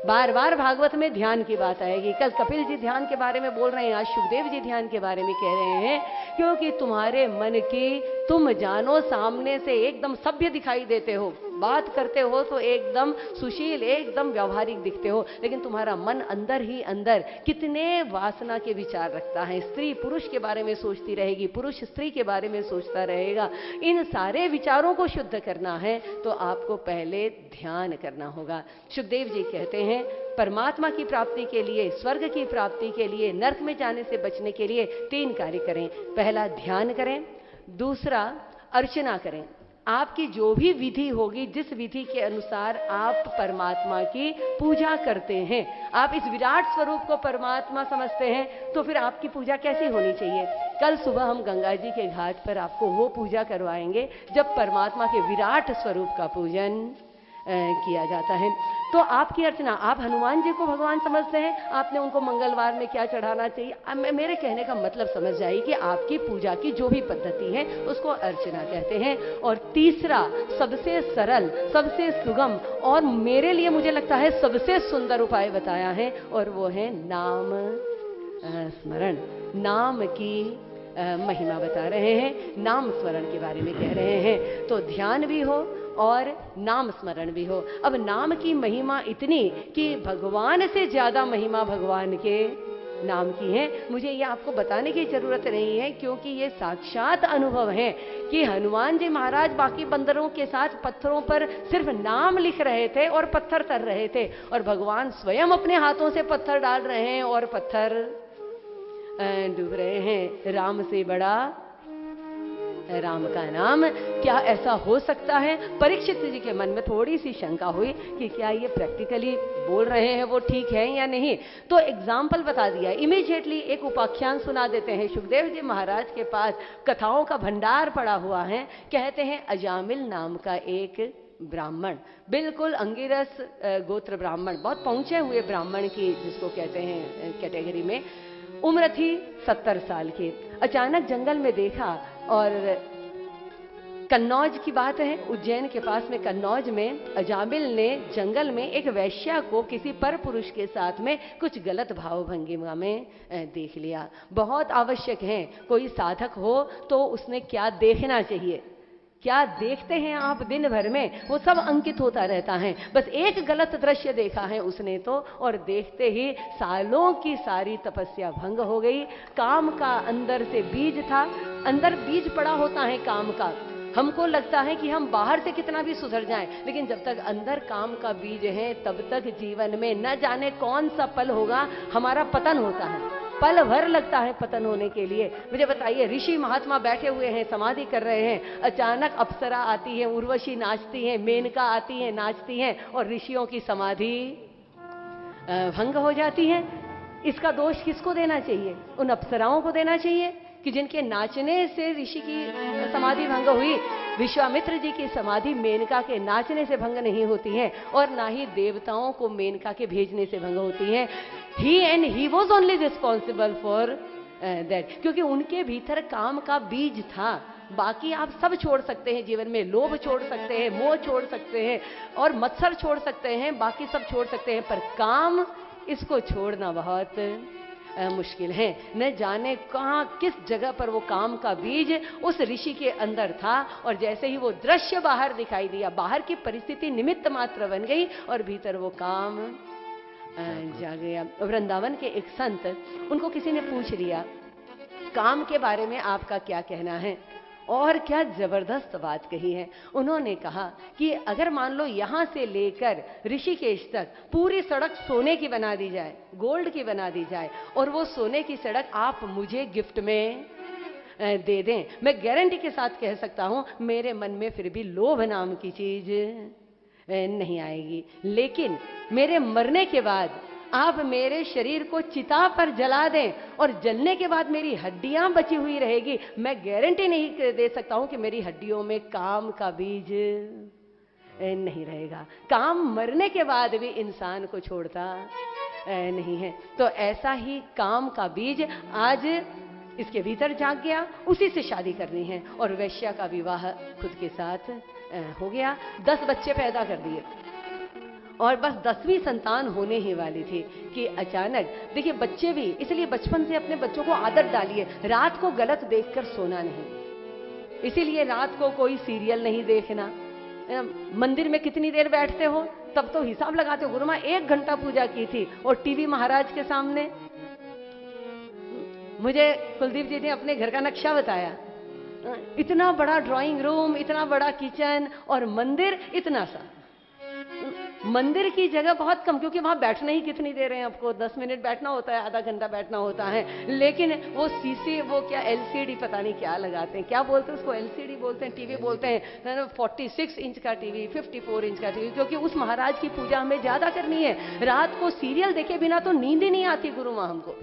बार बार भागवत में ध्यान की बात आएगी। कल कपिल जी ध्यान के बारे में बोल रहे हैं, आज सुखदेव जी ध्यान के बारे में कह रहे हैं, क्योंकि तुम्हारे मन की तुम जानो सामने से एकदम सभ्य दिखाई देते हो, बात करते हो तो एकदम सुशील, एकदम व्यवहारिक दिखते हो, लेकिन तुम्हारा मन अंदर ही अंदर कितने वासना के विचार रखता है। स्त्री पुरुष के बारे में सोचती रहेगी, पुरुष स्त्री के बारे में सोचता रहेगा। इन सारे विचारों को शुद्ध करना है तो आपको पहले ध्यान करना होगा। सुखदेव जी कहते हैं, परमात्मा की प्राप्ति के लिए, स्वर्ग की प्राप्ति के लिए, नरक में जाने से बचने के लिए 3 कार्य करें। पहला, ध्यान करें। दूसरा, अर्चना करें। आपकी जो भी विधि होगी, जिस विधि के अनुसार आप परमात्मा की पूजा करते हैं, आप इस विराट स्वरूप को परमात्मा समझते हैं, तो फिर आपकी पूजा कैसी होनी चाहिए। कल सुबह हम गंगा जी के घाट पर आपको वो पूजा करवाएंगे जब परमात्मा के विराट स्वरूप का पूजन किया जाता है। तो आपकी अर्चना, आप हनुमान जी को भगवान समझते हैं, आपने उनको मंगलवार में क्या चढ़ाना चाहिए। मेरे कहने का मतलब समझ जाइए कि आपकी पूजा की जो भी पद्धति है उसको अर्चना कहते हैं। और तीसरा, सबसे सरल, सबसे सुगम और मेरे लिए मुझे लगता है सबसे सुंदर उपाय बताया है, और वो है नाम स्मरण। नाम की महिमा बता रहे हैं, नाम स्मरण के बारे में कह रहे हैं। तो ध्यान भी हो और नाम स्मरण भी हो। अब नाम की महिमा इतनी कि भगवान से ज्यादा महिमा भगवान के नाम की है। मुझे ये आपको बताने की जरूरत नहीं है, क्योंकि ये साक्षात अनुभव है कि हनुमान जी महाराज बाकी बंदरों के साथ पत्थरों पर सिर्फ नाम लिख रहे थे और पत्थर तर रहे थे, और भगवान स्वयं अपने हाथों से पत्थर डाल रहे हैं और पत्थर डूब रहे हैं। राम से बड़ा राम का नाम, क्या ऐसा हो सकता है। परीक्षित जी के मन में थोड़ी सी शंका हुई कि क्या ये प्रैक्टिकली बोल रहे हैं वो ठीक है या नहीं। तो एग्जाम्पल बता दिया, इमीडिएटली एक उपाख्यान सुना देते हैं। सुखदेव जी महाराज के पास कथाओं का भंडार पड़ा हुआ है। कहते हैं, अजामिल नाम का एक ब्राह्मण, बिल्कुल अंगिरस गोत्र ब्राह्मण, बहुत पहुंचे हुए ब्राह्मण की जिसको कहते हैं कैटेगरी में, उम्र थी 70 साल की। अचानक जंगल में देखा, और कन्नौज की बात है, उज्जैन के पास में कन्नौज में अजामिल ने जंगल में एक वैश्या को किसी पर पुरुष के साथ में कुछ गलत भाव भंगिमा में देख लिया। बहुत आवश्यक है, कोई साधक हो तो उसने क्या देखना चाहिए, क्या देखते हैं आप दिन भर में, वो सब अंकित होता रहता है। बस एक गलत दृश्य देखा है उसने तो, और देखते ही सालों की सारी तपस्या भंग हो गई। काम का अंदर से बीज था, अंदर बीज पड़ा होता है काम का। हमको लगता है कि हम बाहर से कितना भी सुधर जाएं, लेकिन जब तक अंदर काम का बीज है तब तक जीवन में न जाने कौन सा पल होगा हमारा पतन होता है। पल भर लगता है पतन होने के लिए। मुझे बताइए, ऋषि महात्मा बैठे हुए हैं, समाधि कर रहे हैं, अचानक अप्सरा आती है, उर्वशी नाचती है, मेनका आती है, नाचती हैं, और ऋषियों की समाधि भंग हो जाती है। इसका दोष किसको देना चाहिए? उन अप्सराओं को देना चाहिए कि जिनके नाचने से ऋषि की समाधि भंग हुई। विश्वामित्र जी की समाधि मेनका के नाचने से भंग नहीं होती है, और ना ही देवताओं को मेनका के भेजने से भंग होती है। he was only responsible for that, क्योंकि उनके भीतर काम का बीज था। बाकी आप सब छोड़ सकते हैं जीवन में, लोभ छोड़ सकते हैं, मोह छोड़ सकते हैं, और मत्सर छोड़ सकते हैं, बाकी सब छोड़ सकते हैं, पर काम, इसको छोड़ना बहुत मुश्किल है। न जाने कहां किस जगह पर वो काम का बीज उस ऋषि के अंदर था, और जैसे ही वो दृश्य बाहर दिखाई दिया, बाहर की परिस्थिति निमित्त मात्र बन गई और भीतर वो काम जा गया। वृंदावन के एक संत, उनको किसी ने पूछ लिया, काम के बारे में आपका क्या कहना है। और क्या जबरदस्त बात कही है। उन्होंने कहा कि अगर मान लो यहां से लेकर ऋषिकेश तक पूरी सड़क सोने की बना दी जाए, गोल्ड की बना दी जाए, और वो सोने की सड़क आप मुझे गिफ्ट में दे दें, मैं गारंटी के साथ कह सकता हूं मेरे मन में फिर भी लोभ नाम की चीज नहीं आएगी। लेकिन मेरे मरने के बाद आप मेरे शरीर को चिता पर जला दें और जलने के बाद मेरी हड्डियां बची हुई रहेगी, मैं गारंटी नहीं दे सकता हूं कि मेरी हड्डियों में काम का बीज नहीं रहेगा। काम मरने के बाद भी इंसान को छोड़ता नहीं है। तो ऐसा ही काम का बीज आज इसके भीतर जाग गया, उसी से शादी करनी है। और वैश्या का विवाह खुद के साथ हो गया, 10 बच्चे पैदा कर दिए और बस 10वीं संतान होने ही वाली थी कि अचानक, देखिए बच्चे भी, इसलिए बचपन से अपने बच्चों को आदत डालिए रात को गलत देखकर सोना नहीं। इसीलिए रात को कोई सीरियल नहीं देखना। मंदिर में कितनी देर बैठते हो, तब तो हिसाब लगाते हो, गुरु माँ 1 घंटा पूजा की थी, और टीवी महाराज के सामने। मुझे कुलदीप जी ने अपने घर का नक्शा बताया, इतना बड़ा ड्राइंग रूम, इतना बड़ा किचन, और मंदिर इतना सा। मंदिर की जगह बहुत कम, क्योंकि वहां बैठना ही कितनी देर है, आपको 10 मिनट बैठना होता है, आधा घंटा बैठना होता है। लेकिन वो सीसी, वो क्या एलसीडी पता नहीं क्या लगाते हैं, क्या बोलते हैं उसको, एलसीडी बोलते हैं, टीवी बोलते हैं, 46 इंच का टीवी, 54 इंच का टीवी, क्योंकि उस महाराज की पूजा हमें ज्यादा करनी है। रात को सीरियल देखे बिना तो नींद ही नहीं आती गुरु माँ हमको।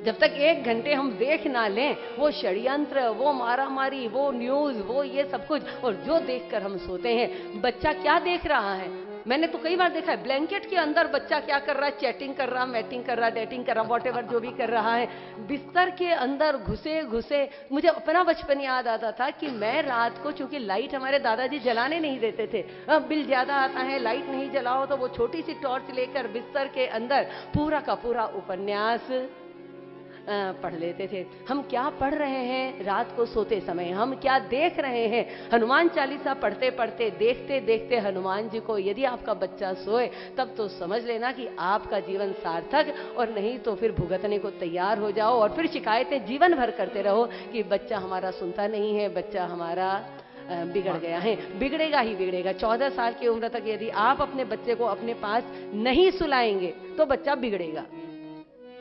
जब तक 1 घंटे हम देख ना लें वो षड्यंत्र, वो मारामारी, वो न्यूज, वो ये सब कुछ, और जो देखकर हम सोते हैं। बच्चा क्या देख रहा है, मैंने तो कई बार देखा है, ब्लैंकेट के अंदर बच्चा क्या कर रहा है, चैटिंग कर रहा, मैटिंग कर रहा, डेटिंग कर रहा, वॉटेवर जो भी कर रहा है, बिस्तर के अंदर घुसे घुसे। मुझे अपना बचपन याद आता था कि मैं रात को, चूंकि लाइट हमारे दादाजी जलाने नहीं देते थे, अब बिल ज्यादा आता है, लाइट नहीं जलाओ, तो वो छोटी सी टॉर्च लेकर बिस्तर के अंदर पूरा का पूरा उपन्यास पढ़ लेते थे। हम क्या पढ़ रहे हैं रात को सोते समय, हम क्या देख रहे हैं। हनुमान चालीसा पढ़ते पढ़ते, देखते देखते हनुमान जी को, यदि आपका बच्चा सोए तब तो समझ लेना कि आपका जीवन सार्थक, और नहीं तो फिर भुगतने को तैयार हो जाओ, और फिर शिकायतें जीवन भर करते रहो कि बच्चा हमारा सुनता नहीं है, बच्चा हमारा बिगड़ गया है। बिगड़ेगा ही बिगड़ेगा। 14 साल की उम्र तक यदि आप अपने बच्चे को अपने पास नहीं सुलाएंगे तो बच्चा बिगड़ेगा,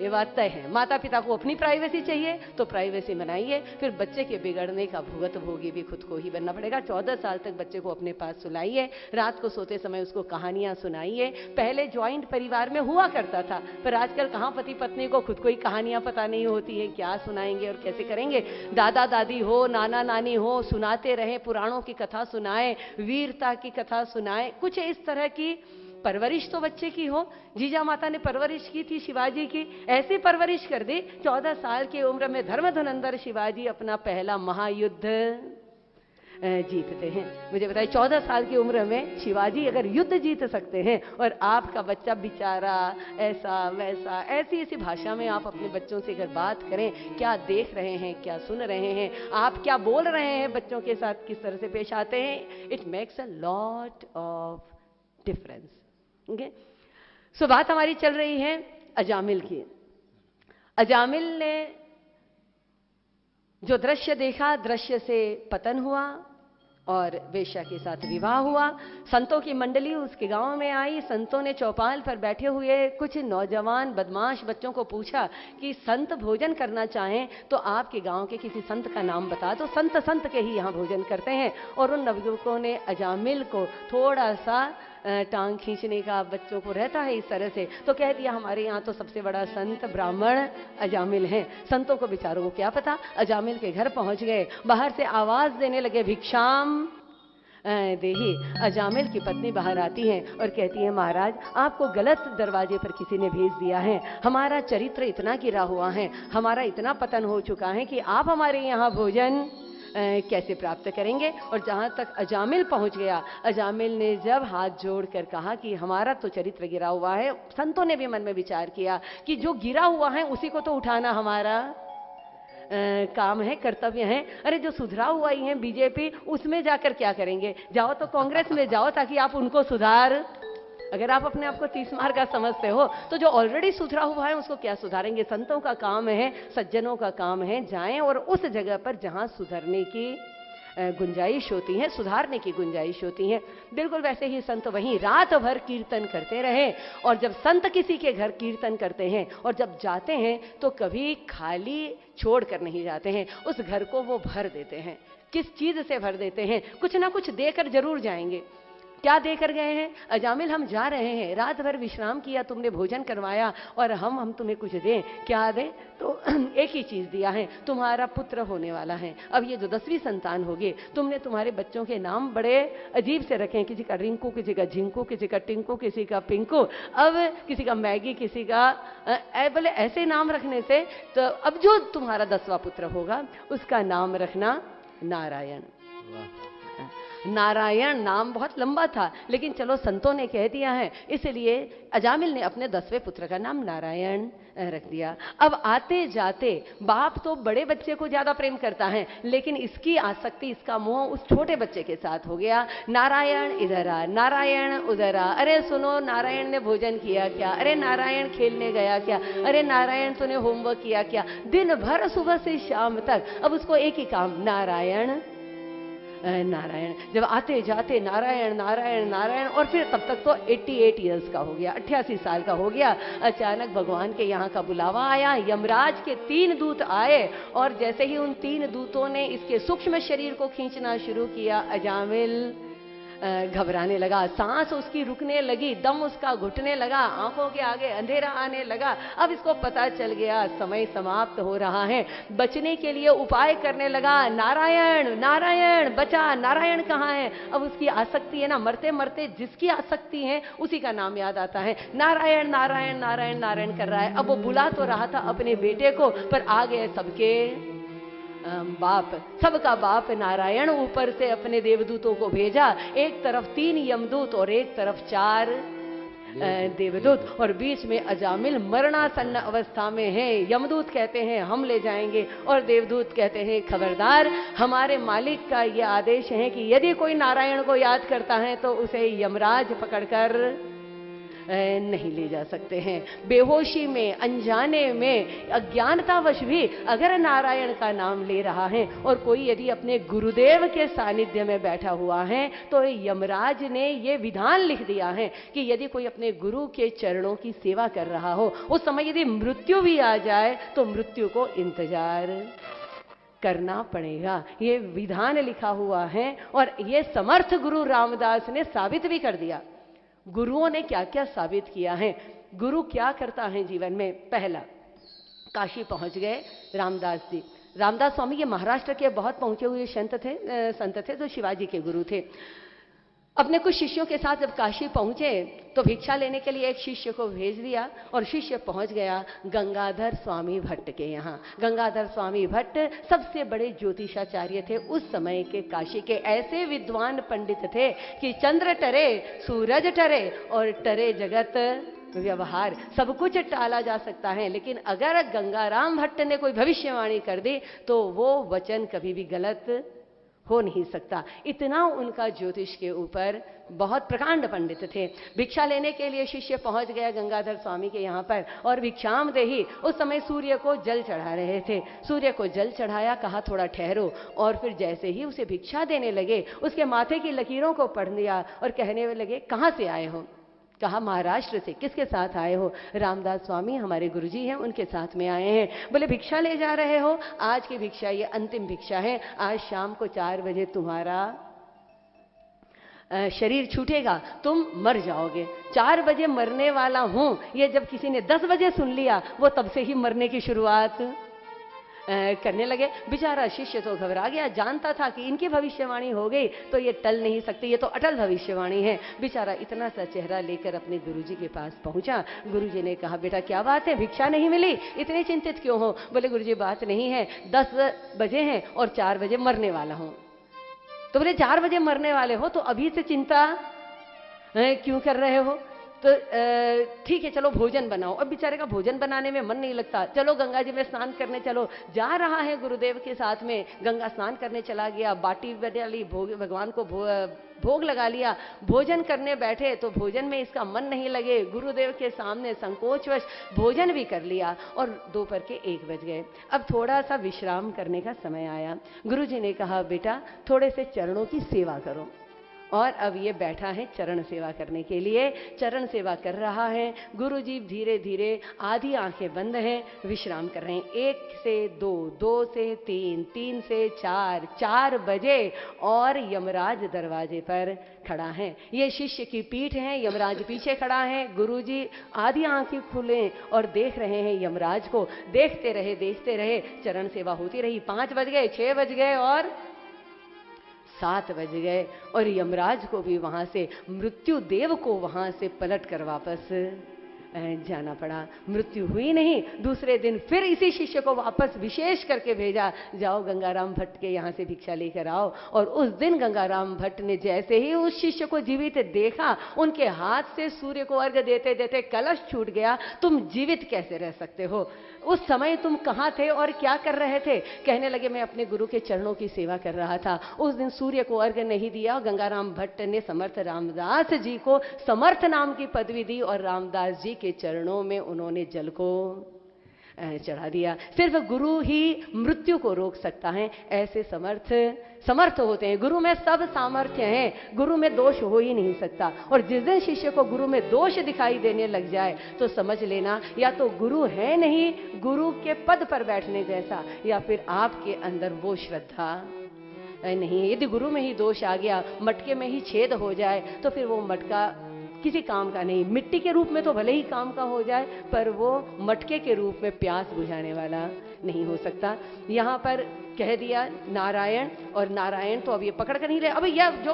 ये बात तय है। माता पिता को अपनी प्राइवेसी चाहिए तो प्राइवेसी बनाइए, फिर बच्चे के बिगड़ने का भुगत भोगी भी खुद को ही बनना पड़ेगा। 14 साल तक बच्चे को अपने पास सुलाइए, रात को सोते समय उसको कहानियां सुनाइए। पहले ज्वाइंट परिवार में हुआ करता था, पर आजकल कहाँ पति पत्नी को खुद को ही कहानियां पता नहीं होती है, क्या सुनाएंगे और कैसे करेंगे। दादा दादी हो, नाना नानी हो, सुनाते रहे, पुराणों की कथा सुनाए, वीरता की कथा सुनाए, कुछ इस तरह की परवरिश तो बच्चे की हो। जीजा माता ने परवरिश की थी शिवाजी की, ऐसी परवरिश कर दी। 14 साल की उम्र में धर्मधुरंधर शिवाजी अपना पहला महायुद्ध जीतते हैं। मुझे बताइए, 14 साल की उम्र में शिवाजी अगर युद्ध जीत सकते हैं, और आपका बच्चा बेचारा ऐसा वैसा, ऐसी ऐसी भाषा में आप अपने बच्चों से अगर बात करें, क्या देख रहे हैं, क्या सुन रहे हैं, आप क्या बोल रहे हैं बच्चों के साथ, किस तरह से पेश आते हैं, it makes a lot of difference. Okay, so बात हमारी चल रही है अजामिल की। अजामिल ने जो दृश्य देखा, दृश्य से पतन हुआ और वेश्या के साथ विवाह हुआ। संतों की मंडली उसके गांव में आई। संतों ने चौपाल पर बैठे हुए कुछ नौजवान बदमाश बच्चों को पूछा कि संत भोजन करना चाहें तो आपके गांव के किसी संत का नाम बता दो, संत संत के ही यहाँ भोजन करते हैं। और उन नवयुवकों ने अजामिल को थोड़ा सा टांग खींचने का, बच्चों को रहता है इस तरह से, तो कह दिया हमारे यहाँ तो सबसे बड़ा संत ब्राह्मण अजामिल हैं। संतों को बेचारों को क्या पता। अजामिल के घर पहुंच गए, बाहर से आवाज देने लगे, भिक्षाम देही। अजामिल की पत्नी बाहर आती है और कहती है, महाराज आपको गलत दरवाजे पर किसी ने भेज दिया है, हमारा चरित्र इतना गिरा हुआ है, हमारा इतना पतन हो चुका है कि आप हमारे यहाँ भोजन कैसे प्राप्त करेंगे। और जहां तक अजामिल पहुंच गया, अजामिल ने जब हाथ जोड़कर कहा कि हमारा तो चरित्र गिरा हुआ है, संतों ने भी मन में विचार किया कि जो गिरा हुआ है उसी को तो उठाना हमारा काम है, कर्तव्य है। अरे जो सुधरा हुआ ही है बीजेपी, उसमें जाकर क्या करेंगे, जाओ तो कांग्रेस में जाओ ताकि आप उनको सुधार अगर आप अपने आप को 30 मार का समझते हो तो जो ऑलरेडी सुधरा हुआ है उसको क्या सुधारेंगे? संतों का काम है, सज्जनों का काम है, जाएं और उस जगह पर जहां सुधरने की गुंजाइश होती है, सुधारने की गुंजाइश होती है। बिल्कुल वैसे ही संत वहीं रात भर कीर्तन करते रहे, और जब संत किसी के घर कीर्तन करते हैं और जब जाते हैं तो कभी खाली छोड़ कर नहीं जाते हैं, उस घर को वो भर देते हैं। किस चीज से भर देते हैं? कुछ ना कुछ देकर जरूर जाएंगे। क्या देकर गए हैं? अजामिल हम जा रहे हैं, रात भर विश्राम किया, तुमने भोजन करवाया और हम तुम्हें कुछ दें। क्या दें? तो एक ही चीज दिया है, तुम्हारा पुत्र होने वाला है। अब ये जो 10वीं संतान होगी, तुमने तुम्हारे बच्चों के नाम बड़े अजीब से रखे हैं, किसी का रिंकू, किसी का झिंकू, किसी का टिंकू, किसी का पिंकू, अब किसी का मैगी, किसी का बोले ऐसे नाम रखने से तो अब जो तुम्हारा 10वां पुत्र होगा उसका नाम रखना नारायण। नारायण नाम बहुत लंबा था, लेकिन चलो संतों ने कह दिया है, इसलिए अजामिल ने अपने 10वें पुत्र का नाम नारायण रख दिया। अब आते जाते बाप तो बड़े बच्चे को ज्यादा प्रेम करता है, लेकिन इसकी आसक्ति, इसका मोह उस छोटे बच्चे के साथ हो गया। नारायण इधर आ, नारायण उधर आ, अरे सुनो नारायण ने भोजन किया क्या? अरे नारायण खेलने गया क्या? अरे नारायण तूने होमवर्क किया क्या? दिन भर सुबह से शाम तक अब उसको एक ही काम, नारायण नारायण। जब आते जाते नारायण नारायण नारायण, और फिर तब तक तो 88 ईयर्स का हो गया, 88 साल का हो गया। अचानक भगवान के यहाँ का बुलावा आया, यमराज के 3 दूत आए, और जैसे ही उन 3 दूतों ने इसके सूक्ष्म शरीर को खींचना शुरू किया, अजामिल घबराने लगा, सांस उसकी रुकने लगी, दम उसका घुटने लगा, आंखों के आगे अंधेरा आने लगा। अब इसको पता चल गया समय समाप्त हो रहा है, बचने के लिए उपाय करने लगा, नारायण नारायण बचा, नारायण कहाँ है? अब उसकी आसक्ति है ना, मरते मरते जिसकी आसक्ति है उसी का नाम याद आता है, नारायण नारायण नारायण नारायण कर रहा है। अब वो बुला तो रहा था अपने बेटे को, पर आ गए सबके बाप, सबका बाप नारायण ऊपर से अपने देवदूतों को भेजा, एक तरफ 3 यमदूत और एक तरफ 4 देवदूत, और बीच में अजामिल मरणासन्न अवस्था में है। यमदूत कहते हैं हम ले जाएंगे, और देवदूत कहते हैं खबरदार, हमारे मालिक का यह आदेश है कि यदि कोई नारायण को याद करता है तो उसे यमराज पकड़कर नहीं ले जा सकते हैं। बेहोशी में, अनजाने में, अज्ञानतावश भी अगर नारायण का नाम ले रहा है और कोई यदि अपने गुरुदेव के सानिध्य में बैठा हुआ है, तो यमराज ने ये विधान लिख दिया है कि यदि कोई अपने गुरु के चरणों की सेवा कर रहा हो, उस समय यदि मृत्यु भी आ जाए तो मृत्यु को इंतजार करना पड़ेगा। ये विधान लिखा हुआ है, और ये समर्थ गुरु रामदास ने साबित भी कर दिया। गुरुओं ने क्या क्या साबित किया है, गुरु क्या करता है जीवन में। पहला, काशी पहुंच गए रामदास जी। रामदास स्वामी ये महाराष्ट्र के बहुत पहुंचे हुए संत थे जो शिवाजी के गुरु थे। अपने कुछ शिष्यों के साथ जब काशी पहुंचे तो भिक्षा लेने के लिए एक शिष्य को भेज दिया, और शिष्य पहुंच गया गंगाधर स्वामी भट्ट के यहाँ। गंगाधर स्वामी भट्ट सबसे बड़े ज्योतिषाचार्य थे उस समय के, काशी के ऐसे विद्वान पंडित थे कि चंद्र टरे, सूरज टरे और टरे जगत व्यवहार, सब कुछ टाला जा सकता है, लेकिन अगर गंगाराम भट्ट ने कोई भविष्यवाणी कर दी तो वो वचन कभी भी गलत हो नहीं सकता। इतना उनका ज्योतिष के ऊपर बहुत प्रकांड पंडित थे। भिक्षा लेने के लिए शिष्य पहुंच गया गंगाधर स्वामी के यहाँ पर, और भिक्षाम देही उस समय सूर्य को जल चढ़ा रहे थे। सूर्य को जल चढ़ाया, कहा थोड़ा ठहरो, और फिर जैसे ही उसे भिक्षा देने लगे उसके माथे की लकीरों को पढ़ लिया और कहने लगे कहाँ से आए हो? कहा महाराष्ट्र से। किसके साथ आए हो? रामदास स्वामी हमारे गुरुजी हैं, उनके साथ में आए हैं। बोले भिक्षा ले जा रहे हो? आज की भिक्षा ये अंतिम भिक्षा है, आज शाम को 4 बजे तुम्हारा शरीर छूटेगा, तुम मर जाओगे। 4 बजे मरने वाला हूं, ये जब किसी ने 10 बजे सुन लिया, वो तब से ही मरने की शुरुआत करने लगे। बेचारा शिष्य तो घबरा गया, जानता था कि इनकी भविष्यवाणी हो गई तो ये टल नहीं सकती, ये तो अटल भविष्यवाणी है। बेचारा इतना सा चेहरा लेकर अपने गुरुजी के पास पहुंचा। गुरुजी ने कहा बेटा क्या बात है, भिक्षा नहीं मिली, इतने चिंतित क्यों हो? बोले गुरुजी बात नहीं है, 10 बजे हैं और 4 बजे मरने वाला हूं। तो बोले 4 बजे मरने वाले हो तो अभी से चिंता क्यों कर रहे हो? तो ठीक है चलो भोजन बनाओ। अब बेचारे का भोजन बनाने में मन नहीं लगता, चलो गंगा जी में स्नान करने चलो। जा रहा है गुरुदेव के साथ में, गंगा स्नान करने चला गया, बाटी बना ली, भगवान को भोग लगा लिया, भोजन करने बैठे तो भोजन में इसका मन नहीं लगे, गुरुदेव के सामने संकोचवश भोजन भी कर लिया और दोपहर के 1 बज गए। अब थोड़ा सा विश्राम करने का समय आया। गुरुजी ने कहा बेटा थोड़े से चरणों की सेवा करो। और अब ये बैठा है चरण सेवा करने के लिए, चरण सेवा कर रहा है। गुरुजी धीरे धीरे आधी आंखें बंद हैं, विश्राम कर रहे हैं। 1 से 2, 2 से 3, 3 से 4, 4 बजे और यमराज दरवाजे पर खड़ा है। ये शिष्य की पीठ है, यमराज पीछे खड़ा है। गुरुजी आधी आंखें खुले और देख रहे हैं यमराज को। देखते रहे, चरण सेवा होती रही। 5 बज गए, 6 बज गए और 7 बज गए और यमराज को भी वहां से, मृत्यु देव को वहां से पलट कर वापस जाना पड़ा। मृत्यु हुई नहीं। दूसरे दिन फिर इसी शिष्य को वापस विशेष करके भेजा, जाओ गंगाराम भट्ट के यहाँ से भिक्षा लेकर आओ। और उस दिन गंगाराम भट्ट ने जैसे ही उस शिष्य को जीवित देखा, उनके हाथ से सूर्य को अर्घ्य देते देते कलश छूट गया। तुम जीवित कैसे रह सकते हो? उस समय तुम कहाँ थे और क्या कर रहे थे? कहने लगे मैं अपने गुरु के चरणों की सेवा कर रहा था। उस दिन सूर्य को अर्घ्य नहीं दिया। गंगाराम भट्ट ने समर्थ रामदास जी को समर्थ नाम की पदवी दी और रामदास जी के चरणों में उन्होंने जल को चढ़ा दिया। सिर्फ गुरु ही मृत्यु को रोक सकता है। ऐसे समर्थ होते हैं। गुरु में सब सामर्थ्य है, गुरु में दोष हो ही नहीं सकता। और जिस दिन शिष्य को गुरु में दोष दिखाई देने लग जाए तो समझ लेना या तो गुरु है नहीं, गुरु के पद पर बैठने जैसा, या फिर आपके अंदर वो श्रद्धा नहीं। यदि गुरु में ही दोष आ गया, मटके में ही छेद हो जाए, तो फिर वो मटका किसी काम का नहीं। मिट्टी के रूप में तो भले ही काम का हो जाए, पर वो मटके के रूप में प्यास बुझाने वाला नहीं हो सकता। यहाँ पर कह दिया नारायण, और नारायण तो अब ये पकड़ कर नहीं रहे। अब यह जो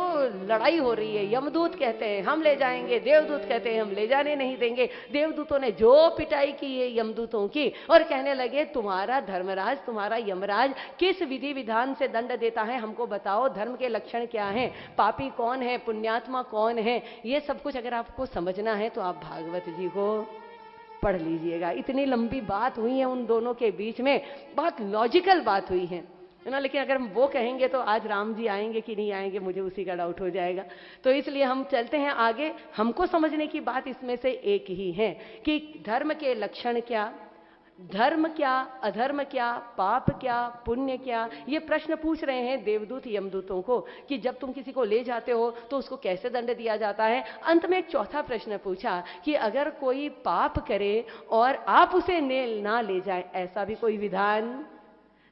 लड़ाई हो रही है, यमदूत कहते हैं हम ले जाएंगे, देवदूत कहते हैं हम ले जाने नहीं देंगे। देवदूतों ने जो पिटाई की है यमदूतों की, और कहने लगे तुम्हारा धर्मराज, तुम्हारा यमराज किस विधि विधान से दंड देता है, हमको बताओ। धर्म के लक्षण क्या हैं, पापी कौन है, पुण्यात्मा कौन है, ये सब कुछ अगर आपको समझना है तो आप भागवत जी को पढ़ लीजिएगा। इतनी लंबी बात हुई है उन दोनों के बीच में, बहुत लॉजिकल बात हुई है ना। लेकिन अगर हम वो कहेंगे तो आज राम जी आएंगे कि नहीं आएंगे, मुझे उसी का डाउट हो जाएगा। तो इसलिए हम चलते हैं आगे। हमको समझने की बात इसमें से एक ही है कि धर्म के लक्षण क्या, धर्म क्या, अधर्म क्या, पाप क्या, पुण्य क्या, ये प्रश्न पूछ रहे हैं देवदूत यमदूतों को कि जब तुम किसी को ले जाते हो तो उसको कैसे दंड दिया जाता है। अंत में एक चौथा प्रश्न पूछा कि अगर कोई पाप करे और आप उसे ना ले जाए, ऐसा भी कोई विधान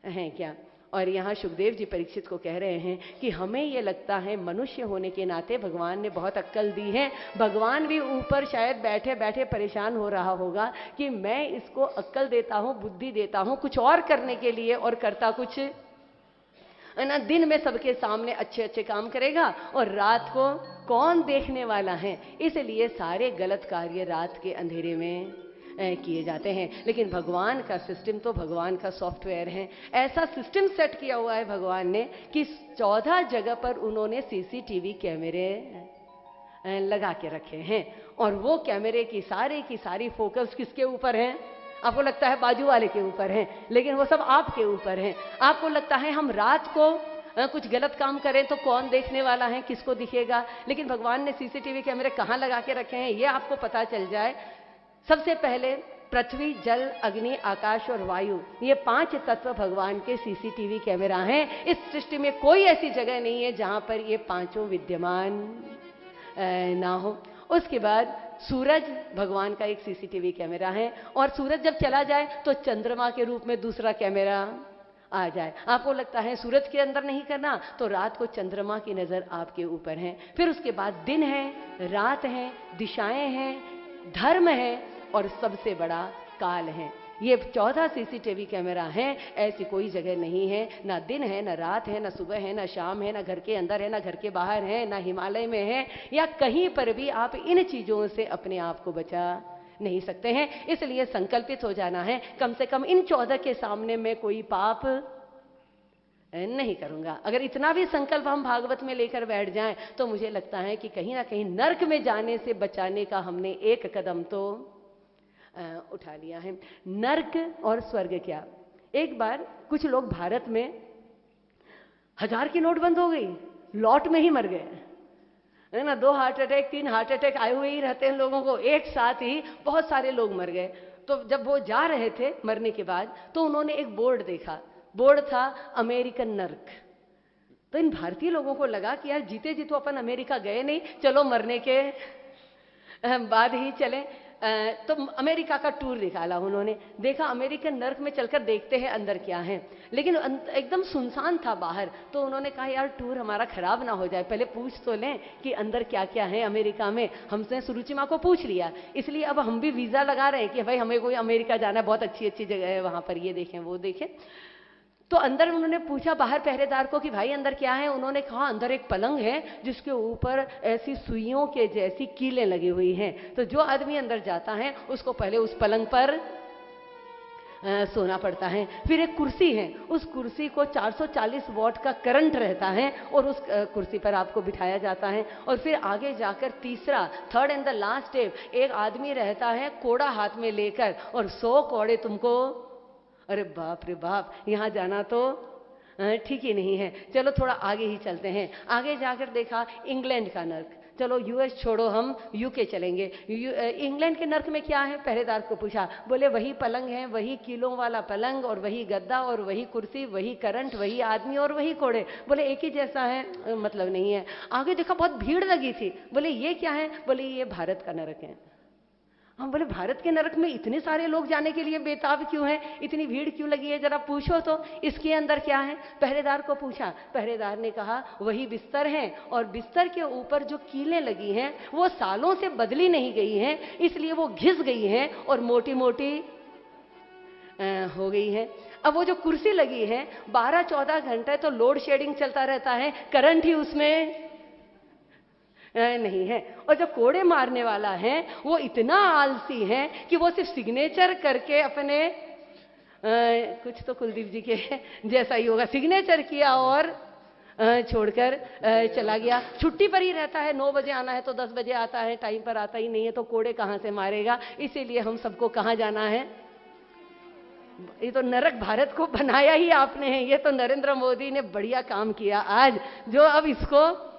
है क्या? और यहाँ सुखदेव जी परीक्षित को कह रहे हैं कि हमें ये लगता है मनुष्य होने के नाते भगवान ने बहुत अक्ल दी है। भगवान भी ऊपर शायद बैठे बैठे परेशान हो रहा होगा कि मैं इसको अक्ल देता हूँ, बुद्धि देता हूँ कुछ और करने के लिए, और करता कुछ ना। दिन में सबके सामने अच्छे अच्छे काम करेगा और रात को कौन देखने वाला है, इसलिए सारे गलत कार्य रात के अंधेरे में किए जाते हैं। लेकिन भगवान का सिस्टम तो भगवान का सॉफ्टवेयर है। ऐसा सिस्टम सेट किया हुआ है भगवान ने कि 14 जगह पर उन्होंने सीसीटीवी कैमरे लगा के रखे हैं, और वो कैमरे की सारी फोकस किसके ऊपर है? आपको लगता है बाजू वाले के ऊपर है, लेकिन वो सब आपके ऊपर है। आपको लगता है हम रात को कुछ गलत काम करें तो कौन देखने वाला है, किसको दिखेगा, लेकिन भगवान ने सीसीटीवी कैमरे कहाँ लगा के रखे हैं ये आपको पता चल जाए। सबसे पहले पृथ्वी, जल, अग्नि, आकाश और वायु, ये 5 तत्व भगवान के सीसीटीवी कैमरा हैं। इस सृष्टि में कोई ऐसी जगह नहीं है जहां पर ये पांचों विद्यमान ना हो। उसके बाद सूरज भगवान का एक सीसीटीवी कैमरा है, और सूरज जब चला जाए तो चंद्रमा के रूप में दूसरा कैमरा आ जाए। आपको लगता है सूरज के अंदर नहीं करना, तो रात को चंद्रमा की नजर आपके ऊपर है। फिर उसके बाद दिन है, रात है, दिशाएं हैं, धर्म है, और सबसे बड़ा काल है। ये 14 सीसीटीवी कैमरा हैं। ऐसी कोई जगह नहीं है, ना दिन है, ना रात है, ना सुबह है, ना शाम है, ना घर के अंदर है, ना घर के बाहर है, ना हिमालय में है, या कहीं पर भी आप इन चीजों से अपने आप को बचा नहीं सकते हैं। इसलिए संकल्पित हो जाना है, कम से कम इन 14 के सामने मैं कोई पाप नहीं करूंगा। अगर इतना भी संकल्प हम भागवत में लेकर बैठ जाएं तो मुझे लगता है कि कहीं ना कहीं नरक में जाने से बचाने का हमने एक कदम तो उठा लिया है। नरक और स्वर्ग क्या, एक बार कुछ लोग भारत में 1000 की नोट बंद हो गई, लॉट में ही मर गए, है ना। 2 हार्ट अटैक 3 हार्ट अटैक आए हुए ही रहते हैं लोगों को, एक साथ ही बहुत सारे लोग मर गए। तो जब वो जा रहे थे मरने के बाद तो उन्होंने एक बोर्ड देखा, बोर्ड था अमेरिकन नर्क। तो इन भारतीय लोगों को लगा कि यार जीते जी तो अपन अमेरिका गए नहीं, चलो मरने के बाद ही चलें। तो अमेरिका का टूर निकाला उन्होंने, देखा अमेरिकन नर्क में चलकर देखते हैं अंदर क्या है, लेकिन एकदम सुनसान था बाहर। तो उन्होंने कहा यार टूर हमारा खराब ना हो जाए, पहले पूछ तो लें कि अंदर क्या क्या है अमेरिका में। हमसे सुरुचिमा को पूछ लिया, इसलिए अब हम भी वीजा लगा रहे हैं कि भाई हमें कोई अमेरिका जाना है, बहुत अच्छी अच्छी जगह है वहां पर, ये देखें वो देखें। तो अंदर उन्होंने पूछा बाहर पहरेदार को कि भाई अंदर क्या है। उन्होंने कहा अंदर एक पलंग है जिसके ऊपर ऐसी सुइयों के जैसी कीलें लगी हुई हैं, तो जो आदमी अंदर जाता है उसको पहले उस पलंग पर सोना पड़ता है। फिर एक कुर्सी है, उस कुर्सी को 440 वॉट का करंट रहता है और उस कुर्सी पर आपको बिठाया जाता है। और फिर आगे जाकर तीसरा, third and the last step, एक आदमी रहता है कोड़ा हाथ में लेकर और 100 कोड़े तुमको, अरे बाप रे बाप, यहाँ जाना तो ठीक ही नहीं है। चलो थोड़ा आगे ही चलते हैं। आगे जाकर देखा इंग्लैंड का नर्क, चलो यूएस छोड़ो हम यूके चलेंगे। इंग्लैंड के नर्क में क्या है, पहरेदार को पूछा, बोले वही पलंग है, वही कीलों वाला पलंग और वही गद्दा और वही कुर्सी, वही करंट, वही आदमी और वही कोड़े। बोले एक ही जैसा है, मतलब नहीं है। आगे देखा बहुत भीड़ लगी थी, बोले ये क्या है, बोले ये भारत का नरक है। हम बोले भारत के नरक में इतने सारे लोग जाने के लिए बेताब क्यों हैं, इतनी भीड़ क्यों लगी है, जरा पूछो तो इसके अंदर क्या है। पहरेदार को पूछा, पहरेदार ने कहा वही बिस्तर है और बिस्तर के ऊपर जो कीलें लगी हैं वो सालों से बदली नहीं गई हैं, इसलिए वो घिस गई हैं और मोटी मोटी हो गई है। अब वो जो कुर्सी लगी है 12-14 घंटे तो लोड शेडिंग चलता रहता है, करंट ही उसमें नहीं है। और जो कोड़े मारने वाला है वो इतना आलसी है कि वो सिर्फ सिग्नेचर करके अपने कुछ तो कुलदीप जी के जैसा ही होगा, सिग्नेचर किया और छोड़कर चला गया। छुट्टी पर ही रहता है, 9 बजे आना है तो 10 बजे आता है, टाइम पर आता ही नहीं है, तो कोड़े कहाँ से मारेगा। इसीलिए हम सबको कहाँ जाना है, ये तो नरक भारत को बनाया ही आपने है। ये तो नरेंद्र मोदी ने बढ़िया काम किया आज, जो अब इसको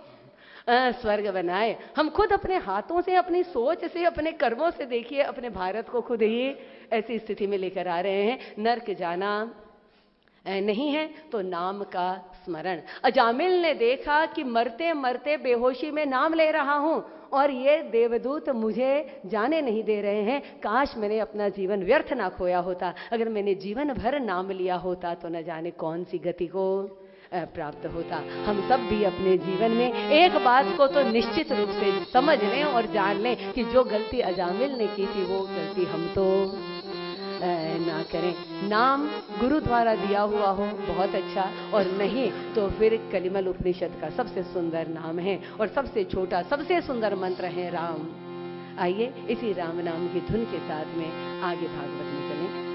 स्वर्ग बनाए। हम खुद अपने हाथों से, अपनी सोच से, अपने कर्मों से देखिए अपने भारत को खुद ही ऐसी स्थिति में लेकर आ रहे हैं। नरक जाना नहीं है तो नाम का स्मरण। अजामिल ने देखा कि मरते मरते बेहोशी में नाम ले रहा हूं और ये देवदूत मुझे जाने नहीं दे रहे हैं, काश मैंने अपना जीवन व्यर्थ ना खोया होता। अगर मैंने जीवन भर नाम लिया होता तो न जाने कौन सी गति को प्राप्त होता। हम सब भी अपने जीवन में एक बात को तो निश्चित रूप से समझ लें और जान लें कि जो गलती अजामिल ने की थी वो गलती हम तो ना करें। नाम गुरु द्वारा दिया हुआ हो बहुत अच्छा, और नहीं तो फिर कलिमल उपनिषद का सबसे सुंदर नाम है और सबसे छोटा सबसे सुंदर मंत्र है राम। आइए इसी राम नाम की धुन के साथ में आगे भागवत में चलें।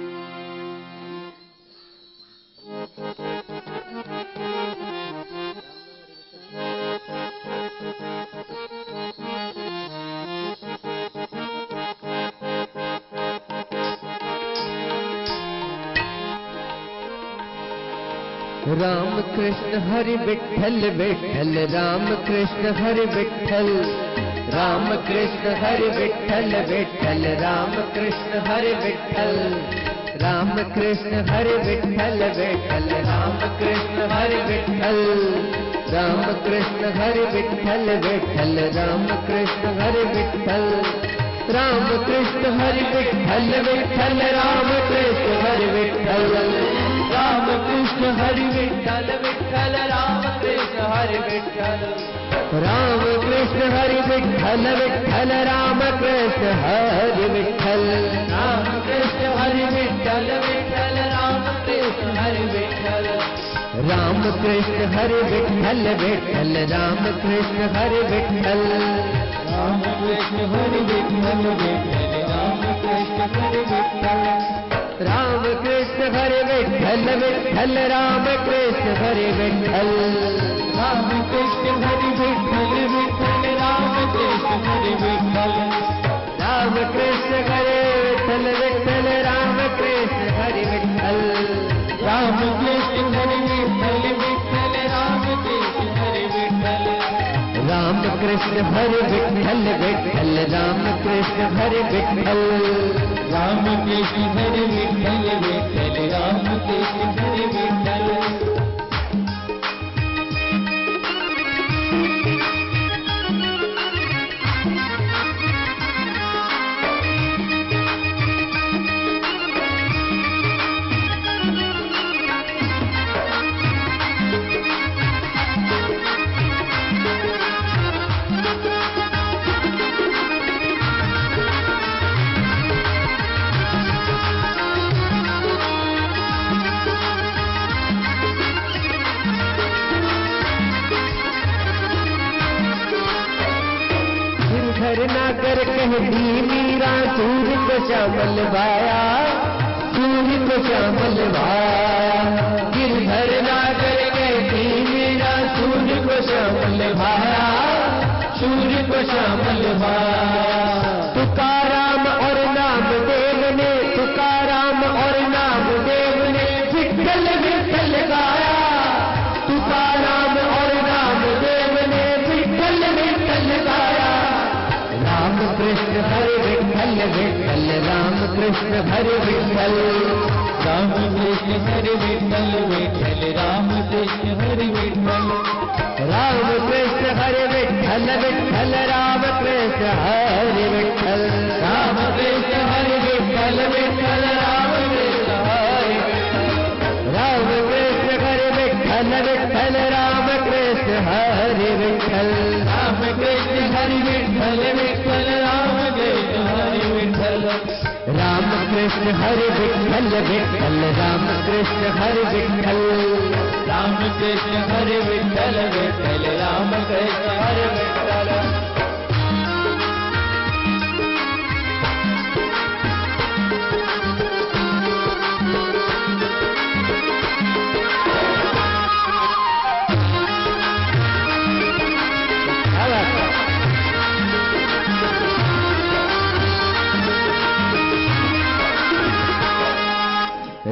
राम कृष्ण हरि विठ्ठल विठ्ठल, राम कृष्ण हरि विठ्ठल, राम कृष्ण हरि विठ्ठल विठ्ठल, राम कृष्ण हरि विठ्ठल, राम कृष्ण हरि विठ्ठल विठ्ठल, राम कृष्ण हरि विठ्ठल, राम कृष्ण हरि विठ्ठल विठ्ठल, राम कृष्ण हरि विठ्ठल, राम कृष्ण हरि विठ्ठल विठ्ठल, राम कृष्ण हरि विठ्ठल, राम कृष्ण हरि विठ्ठल विठ्ठल, राम कृष्ण हरि विठ्ठल, राम कृष्ण हरि विठ्ठल विठ्ठल, राम कृष्ण हरि विठ्ठल, राम कृष्ण हरि विठ्ठल विठ्ठल, राम कृष्ण हरि विठ्ठल, राम कृष्ण हरि विठ्ठल विठ्ठल, राम कृष्ण हरि विठ्ठल, राम कृष्ण हरि विठ्ठल विठ्ठल, राम कृष्ण हरि विठ्ठल, राम कृष्ण हरे विठ्ठल विठ्ठल राम कृष्ण हरे विठ्ठल राम कृष्ण हरे विठ्ठल विठ्ठल राम कृष्ण हरे विठ्ठल राम कृष्ण हरे विठ्ठल विठ्ठल राम कृष्ण हरे विठ्ठल राम कृष्ण हरे विठ्ठल विठ्ठल राम कृष्ण हरे विठ्ठल राम कृष्ण हरे विठ्ठल विठ्ठल राम कृष्ण हरे विठ्ठल राम कृष्ण हरे विठ्ठल विठ्ठल राम कृष्ण हरे विठ्ठल नागर कहती मीरा सूर्य को श्यामल भाया सूर्य को श्यामल भाया गिरधर नागर कहती मीरा सूर्य को श्यामल भाया सूर्य को श्यामल भाया तुकाराम और नामदेव ने तुकाराम और नामदेव ने विठ्ठल विठ्ठल गाया तुकाराम और नामदेव ने विठ्ठल विठ्ठल गाया राम कृष्ण हरे विठ्ठल विठ्ठल राम कृष्ण हरे विठ्ठल राम कृष्ण हरे विठ्ठल विठ्ठल राम कृष्ण हरे विठ्ठल राम कृष्ण हरे विठ्ठल विठ्ठल राम कृष्ण हरे विठ्ठल राम कृष्ण हरे विठ्ठल विठ्ठल राम कृष्ण हरे राम कृष्ण हरे विठ्ठल विठ्ठल राम कृष्ण हरे विठ्ठल राम कृष्ण हरे विठ्ठल विठ्ठल राम कृष्ण हरे विठ्ठल राम कृष्ण हरे विठ्ठल विठ्ठल राम कृष्ण हरे विठ्ठल राम कृष्ण हरे विठ्ठल विठ्ठल राम कृष्ण हरे विठ्ठल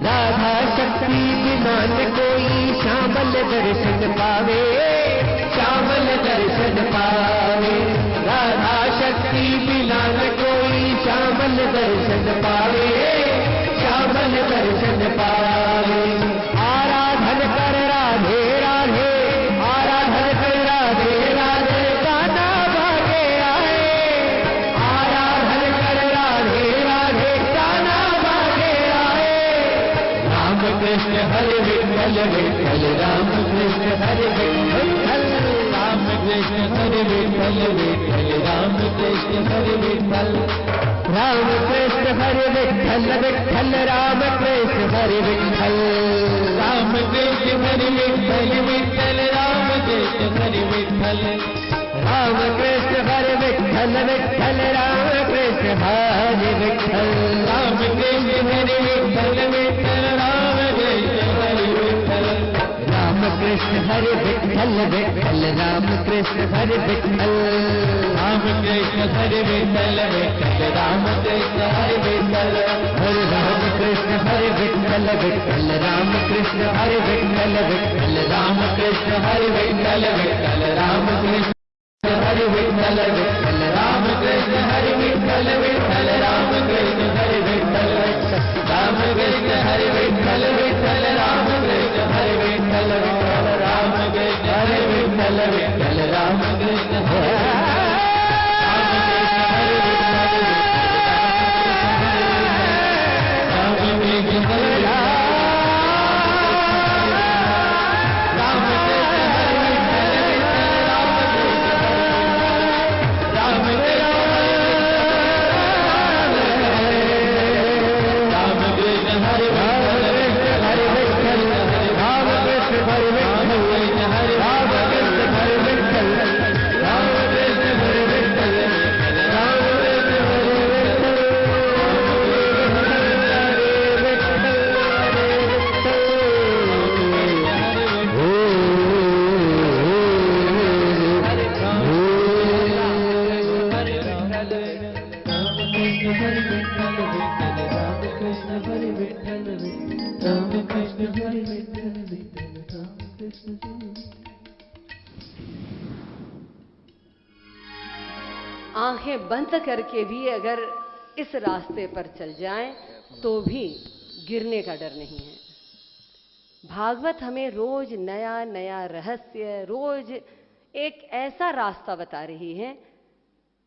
राधा शक्ति बिना न कोई श्यामल दर्शन पावे श्यामल दर्शन पावे राधा शक्ति बिना न कोई श्यामल दर्शन पावे श्यामल दर्शन पावे आराधन कर राधे राधे आराधन कर राधे राधे गाना भागे आए आराधन कर राधे राधे गाना भागे आए राम कृष्ण हरे विठ्ठल विठ्ठल राम कृष्ण हरे विठ्ठल राम कृष्ण हरे विठ्ठल विठ्ठल राम कृष्ण हरे विठ्ठल राम कृष्ण हरे विठ्ठल विठ्ठल राम कृष्ण हरे विठ्ठल राम कृष्ण हरे विठ्ठल विठ्ठल राम कृष्ण हरे विठ्ठल राम कृष्ण हरे विठ्ठल विठ्ठल राम कृष्ण हरे विठ्ठल राम कृष्ण हरे विठ्ठल विठ्ठल राम कृष्ण हरे विठ्ठल राम कृष्ण हरे विठ्ठल विठ्ठल राम कृष्ण हरे विठ्ठल राम कृष्ण हरे विठ्ठल विठ्ठल राम कृष्ण हरे विठ्ठल हरे राम कृष्ण हरे विठ्ठल विठ्ठल राम कृष्ण हरे विठ्ठल विठ्ठल राम कृष्ण हरे विठ्ठल विठ्ठल राम कृष्ण हरे विठ्ठल विठ्ठल राम कृष्ण हरे विठ्ठल विठ्ठल राम कृष्ण हरे विठ्ठल राम कृष्ण हरे विठ्ठल विठ्ठल राम कृष्ण हरे विठ्ठल विठ्ठल राम कृष्ण हरे विठ्ठल विठ्ठल राम कृष्ण हरे हरे आंखें बंद करके भी अगर इस रास्ते पर चल जाएं तो भी गिरने का डर नहीं है। भागवत हमें रोज नया नया रहस्य, रोज एक ऐसा रास्ता बता रही है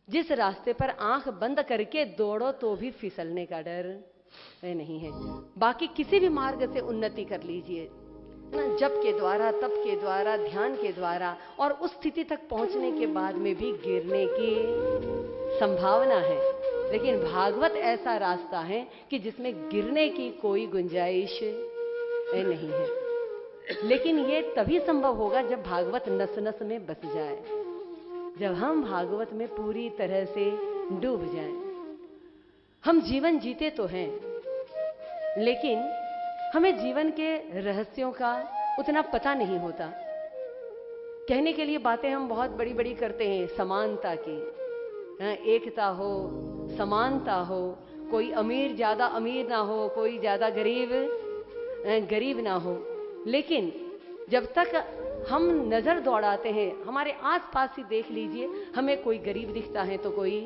जिस रास्ते पर आंख बंद करके दौड़ो तो भी फिसलने का डर नहीं है। बाकी किसी भी मार्ग से उन्नति कर लीजिए ना, जप के द्वारा, तप के द्वारा, ध्यान के द्वारा, और उस स्थिति तक पहुंचने के बाद में भी गिरने की संभावना है। लेकिन भागवत ऐसा रास्ता है कि जिसमें गिरने की कोई गुंजाइश नहीं है। लेकिन ये तभी संभव होगा जब भागवत नस नस में बस जाए, जब हम भागवत में पूरी तरह से डूब जाएं। हम जीवन जीते तो हैं, लेकिन हमें जीवन के रहस्यों का उतना पता नहीं होता। कहने के लिए बातें हम बहुत बड़ी बड़ी करते हैं, समानता की, एकता हो, समानता हो, कोई अमीर ज्यादा अमीर ना हो, कोई ज्यादा गरीब ना हो। लेकिन जब तक हम नजर दौड़ाते हैं, हमारे आसपास ही देख लीजिए, हमें कोई गरीब दिखता है तो कोई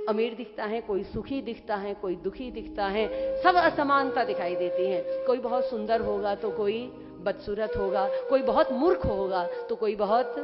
अमीर दिखता है, कोई सुखी दिखता है, कोई दुखी दिखता है, सब असमानता दिखाई देती है। कोई बहुत सुंदर होगा तो कोई बदसूरत होगा, कोई बहुत मूर्ख होगा तो कोई बहुत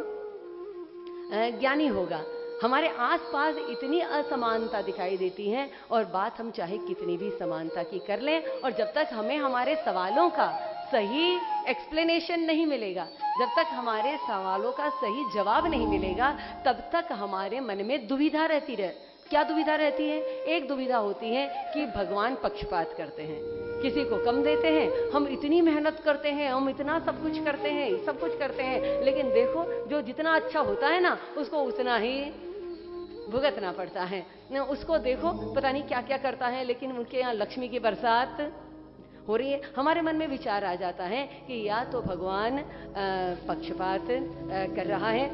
ज्ञानी होगा। हमारे आसपास इतनी असमानता दिखाई देती है, और बात हम चाहे कितनी भी समानता की कर लें, और जब तक हमें हमारे सवालों का सही एक्सप्लेनेशन नहीं मिलेगा, जब तक हमारे सवालों का सही जवाब नहीं मिलेगा, तब तक हमारे मन में दुविधा रहती रहे। क्या दुविधा रहती है? एक दुविधा होती है कि भगवान पक्षपात करते हैं, किसी को कम देते हैं। हम इतनी मेहनत करते हैं, हम इतना सब कुछ करते हैं, लेकिन देखो जो जितना अच्छा होता है ना, उसको उतना ही भुगतना पड़ता है। उसको देखो पता नहीं क्या क्या करता है, लेकिन उनके यहाँ लक्ष्मी की बरसात हो रही है। हमारे मन में विचार आ जाता है कि या तो भगवान पक्षपात कर रहा है।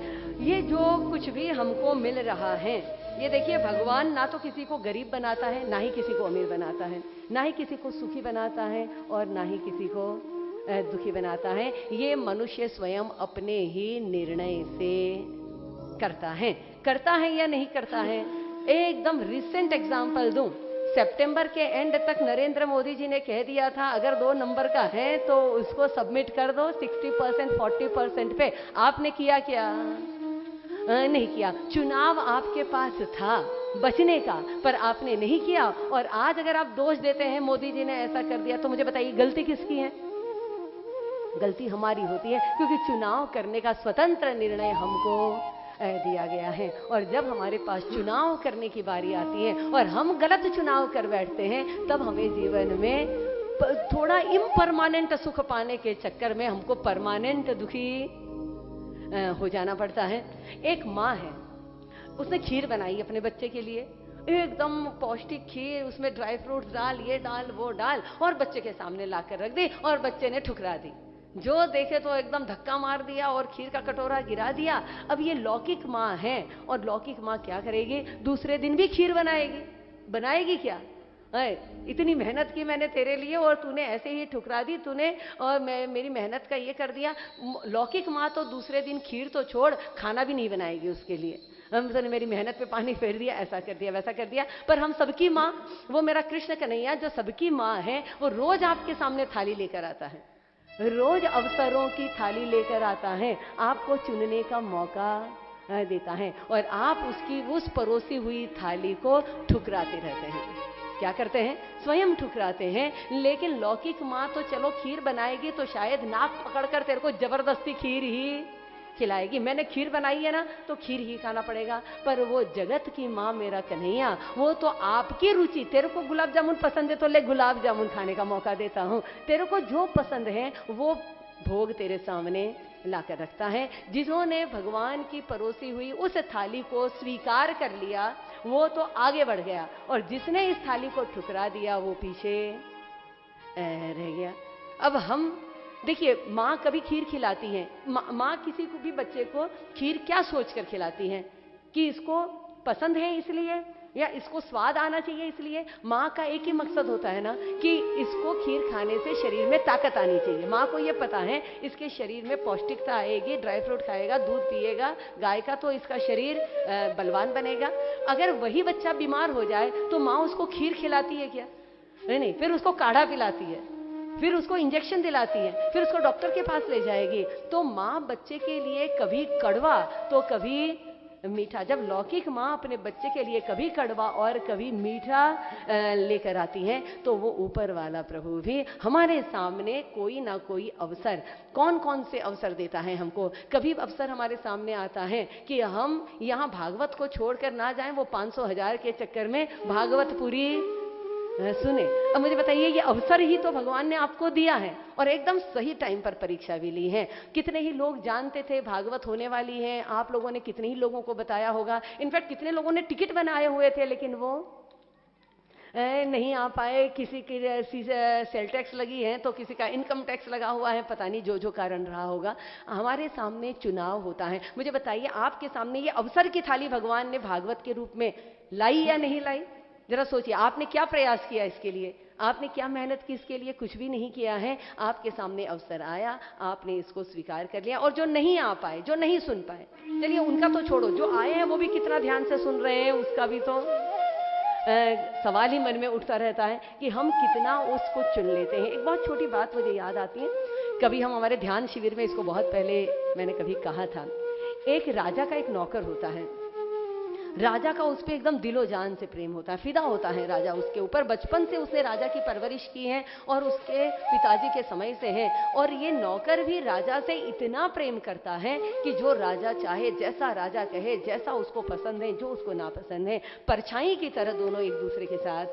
ये जो कुछ भी हमको मिल रहा है, ये देखिए, भगवान ना तो किसी को गरीब बनाता है, ना ही किसी को अमीर बनाता है, ना ही किसी को सुखी बनाता है, और ना ही किसी को दुखी बनाता है। ये मनुष्य स्वयं अपने ही निर्णय से करता है या नहीं करता है। एकदम रिसेंट एग्जाम्पल दूं, सितंबर के एंड तक नरेंद्र मोदी जी ने कह दिया था अगर 2 नंबर का है तो उसको सबमिट कर दो 60%, 40% पे। आपने किया क्या? नहीं किया। चुनाव आपके पास था बचने का, पर आपने नहीं किया। और आज अगर आप दोष देते हैं मोदी जी ने ऐसा कर दिया, तो मुझे बताइए गलती किसकी है? गलती हमारी होती है, क्योंकि चुनाव करने का स्वतंत्र निर्णय हमको दिया गया है। और जब हमारे पास चुनाव करने की बारी आती है और हम गलत चुनाव कर बैठते हैं, तब हमें जीवन में थोड़ा इम्परमानेंट सुख पाने के चक्कर में हमको परमानेंट दुखी हो जाना पड़ता है। एक माँ है, उसने खीर बनाई अपने बच्चे के लिए, एकदम पौष्टिक खीर, उसमें ड्राई फ्रूट्स डाल, ये डाल, वो डाल, और बच्चे के सामने लाकर रख दी, और बच्चे ने ठुकरा दी। जो देखे तो एकदम धक्का मार दिया और खीर का कटोरा गिरा दिया। अब ये लौकिक माँ है, और लौकिक माँ क्या करेगी? दूसरे दिन भी खीर बनाएगी क्या? इतनी मेहनत की मैंने तेरे लिए और तूने ऐसे ही ठुकरा दी, तूने और मेरी मेहनत का ये कर दिया। लौकिक माँ तो दूसरे दिन खीर तो छोड़, खाना भी नहीं बनाएगी उसके लिए। हम तूने मेरी मेहनत पे पानी फेर दिया, ऐसा कर दिया, वैसा कर दिया। पर हम सबकी माँ, वो मेरा कृष्ण कन्हैया जो सबकी माँ है, वो रोज आपके सामने थाली लेकर आता है, रोज अवसरों की थाली लेकर आता है, आपको चुनने का मौका देता है, और आप उसकी उस परोसी हुई थाली को ठुकराते रहते हैं। क्या करते हैं? स्वयं ठुकराते हैं। लेकिन लौकिक माँ तो चलो खीर बनाएगी तो शायद नाक पकड़कर तेरे को जबरदस्ती खीर ही खिलाएगी। मैंने खीर बनाई है ना, तो खीर ही खाना पड़ेगा। पर वो जगत की माँ मेरा कन्हैया, वो तो आपकी रुचि, तेरे को गुलाब जामुन पसंद है तो ले गुलाब जामुन खाने का मौका देता हूँ, तेरे को जो पसंद है वो भोग तेरे सामने लाकर रखता है। जिन्होंने भगवान की परोसी हुई उस थाली को स्वीकार कर लिया, वो तो आगे बढ़ गया, और जिसने इस थाली को ठुकरा दिया वो पीछे रह गया। अब हम देखिए, माँ कभी खीर खिलाती है, माँ किसी को भी बच्चे को खीर क्या सोचकर खिलाती है कि इसको पसंद है इसलिए, या इसको स्वाद आना चाहिए, इसलिए माँ का एक ही मकसद होता है ना कि इसको खीर खाने से शरीर में ताकत आनी चाहिए। माँ को ये पता है इसके शरीर में पौष्टिकता आएगी, ड्राई फ्रूट खाएगा, दूध पिएगा गाय का, तो इसका शरीर बलवान बनेगा। अगर वही बच्चा बीमार हो जाए तो माँ उसको खीर खिलाती है क्या? नहीं, फिर उसको काढ़ा पिलाती है, फिर उसको इंजेक्शन दिलाती है, फिर उसको डॉक्टर के पास ले जाएगी। तो माँ बच्चे के लिए कभी कड़वा तो कभी मीठा, जब लौकिक माँ अपने बच्चे के लिए कभी कड़वा और कभी मीठा लेकर आती है, तो वो ऊपर वाला प्रभु भी हमारे सामने कोई ना कोई अवसर, कौन कौन से अवसर देता है हमको। कभी अवसर हमारे सामने आता है कि हम यहाँ भागवत को छोड़कर ना जाएं, वो 500,000 के चक्कर में भागवत पूरी सुने। अब मुझे बताइए, ये अवसर ही तो भगवान ने आपको दिया है और एकदम सही टाइम पर परीक्षा भी ली है। कितने ही लोग जानते थे भागवत होने वाली है, आप लोगों ने कितने ही लोगों को बताया होगा। इनफैक्ट कितने लोगों ने टिकट बनाए हुए थे लेकिन वो नहीं आ पाए। किसी की सेल टैक्स लगी है तो किसी का इनकम टैक्स लगा हुआ है, पता नहीं जो जो कारण रहा होगा। हमारे सामने चुनाव होता है। मुझे बताइए, आपके सामने ये अवसर की थाली भगवान ने भागवत के रूप में लाई या नहीं लाई? जरा सोचिए, आपने क्या प्रयास किया इसके लिए, आपने क्या मेहनत की इसके लिए? कुछ भी नहीं किया है। आपके सामने अवसर आया, आपने इसको स्वीकार कर लिया। और जो नहीं आ पाए, जो नहीं सुन पाए, चलिए उनका तो छोड़ो, जो आए हैं वो भी कितना ध्यान से सुन रहे हैं उसका भी तो सवाल ही मन में उठता रहता है कि हम कितना उसको चुन लेते हैं। एक बहुत छोटी बात मुझे याद आती है, कभी हम हमारे ध्यान शिविर में, इसको बहुत पहले मैंने कभी कहा था, एक राजा का एक नौकर होता है। राजा का उस पर एकदम दिलो जान से प्रेम होता है, फिदा होता है राजा उसके ऊपर। बचपन से उसने राजा की परवरिश की है और उसके पिताजी के समय से है। और ये नौकर भी राजा से इतना प्रेम करता है कि जो राजा चाहे, जैसा राजा कहे, जैसा उसको पसंद है, जो उसको नापसंद है, परछाई की तरह दोनों एक दूसरे के साथ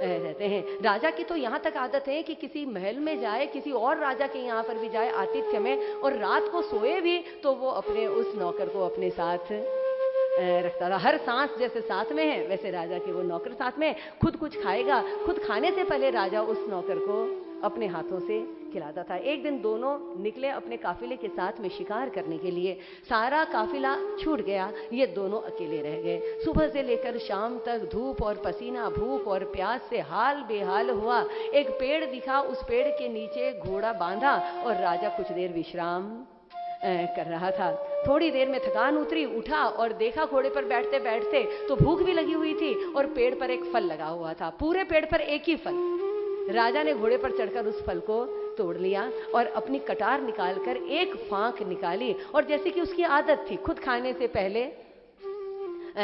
रहते हैं। राजा की तो यहाँ तक आदत है कि किसी महल में जाए, किसी और राजा के यहाँ पर भी जाए आतिथ्य में, और रात को सोए भी तो वो अपने उस नौकर को अपने साथ रखता था। हर सांस जैसे साथ में है, वैसे राजा के वो नौकर साथ में। खुद कुछ खाएगा, खुद खाने से पहले राजा उस नौकर को अपने हाथों से खिलाता था। एक दिन दोनों निकले अपने काफिले के साथ में शिकार करने के लिए। सारा काफिला छूट गया, ये दोनों अकेले रह गए। सुबह से लेकर शाम तक धूप और पसीना, भूख और प्यास से हाल बेहाल हुआ। एक पेड़ दिखा, उस पेड़ के नीचे घोड़ा बांधा और राजा कुछ देर विश्राम कर रहा था। थोड़ी देर में थकान उतरी, उठा और देखा घोड़े पर बैठते बैठते तो भूख भी लगी हुई थी और पेड़ पर एक फल लगा हुआ था। पूरे पेड़ पर एक ही फल। राजा ने घोड़े पर चढ़कर उस फल को तोड़ लिया और अपनी कटार निकालकर एक फांक निकाली और जैसे कि उसकी आदत थी खुद खाने से पहले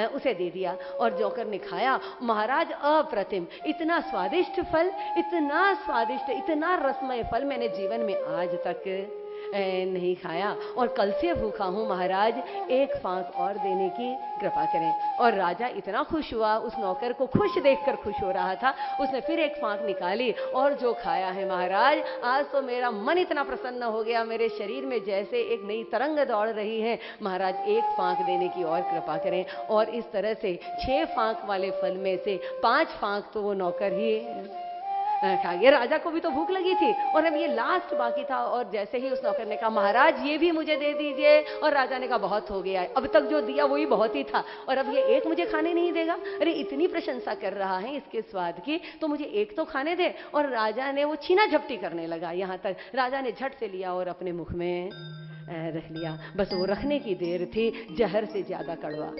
उसे दे दिया। और जोकर ने खाया। महाराज, अप्रतिम, इतना स्वादिष्ट फल, इतना स्वादिष्ट, इतना रसमय फल मैंने जीवन में आज तक नहीं खाया और कल से भूखा हूं महाराज, एक फांक और देने की कृपा करें। और राजा इतना खुश हुआ, उस नौकर को खुश देखकर खुश हो रहा था। उसने फिर एक फांक निकाली और जो खाया है महाराज, आज तो मेरा मन इतना प्रसन्न हो गया, मेरे शरीर में जैसे एक नई तरंग दौड़ रही है। महाराज, एक फांक देने की और कृपा करें। और इस तरह से 6 फांक वाले फल में से 5 फांक तो वो नौकर ही खा गया। राजा को भी तो भूख लगी थी और अब ये लास्ट बाकी था। और जैसे ही उस नौकर ने कहा, महाराज ये भी मुझे दे दीजिए, और राजा ने कहा, बहुत हो गया, अब तक जो दिया वही बहुत ही था और अब ये एक मुझे खाने नहीं देगा। अरे इतनी प्रशंसा कर रहा है इसके स्वाद की, तो मुझे एक तो खाने दे। और राजा ने वो छीना झपटी करने लगा। यहाँ तक राजा ने झट से लिया और अपने मुख में रख लिया। बस वो रखने की देर थी, जहर से ज्यादा कड़वा,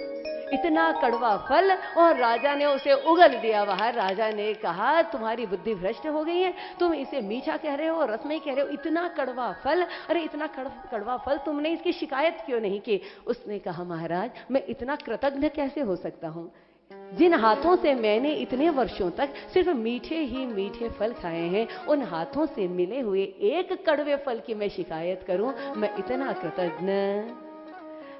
इतना कड़वा फल, और राजा ने उसे उगल दिया बाहर। राजा ने कहा, तुम्हारी बुद्धि भ्रष्ट हो गई है, तुम इसे मीठा कह रहे हो, रसमय कह रहे हो, इतना कड़वा फल, अरे इतना कड़वा फल, तुमने इसकी शिकायत क्यों नहीं की? उसने कहा, महाराज मैं इतना कृतज्ञ कैसे हो सकता हूँ? जिन हाथों से मैंने इतने वर्षों तक सिर्फ मीठे ही मीठे फल खाए हैं, उन हाथों से मिले हुए एक कड़वे फल की मैं शिकायत करूं, मैं इतना कृतज्ञ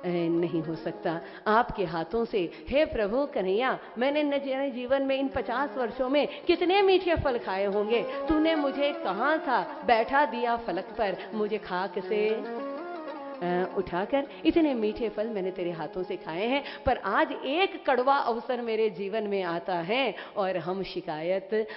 नहीं हो सकता आपके हाथों से। हे प्रभु कन्हैया, मैंने न जाने जीवन में इन 50 वर्षों में कितने मीठे फल खाए होंगे, तूने मुझे कहाँ था बैठा दिया फलक पर, मुझे खाक से उठाकर इतने मीठे फल मैंने तेरे हाथों से खाए हैं, पर आज एक कड़वा अवसर मेरे जीवन में आता है और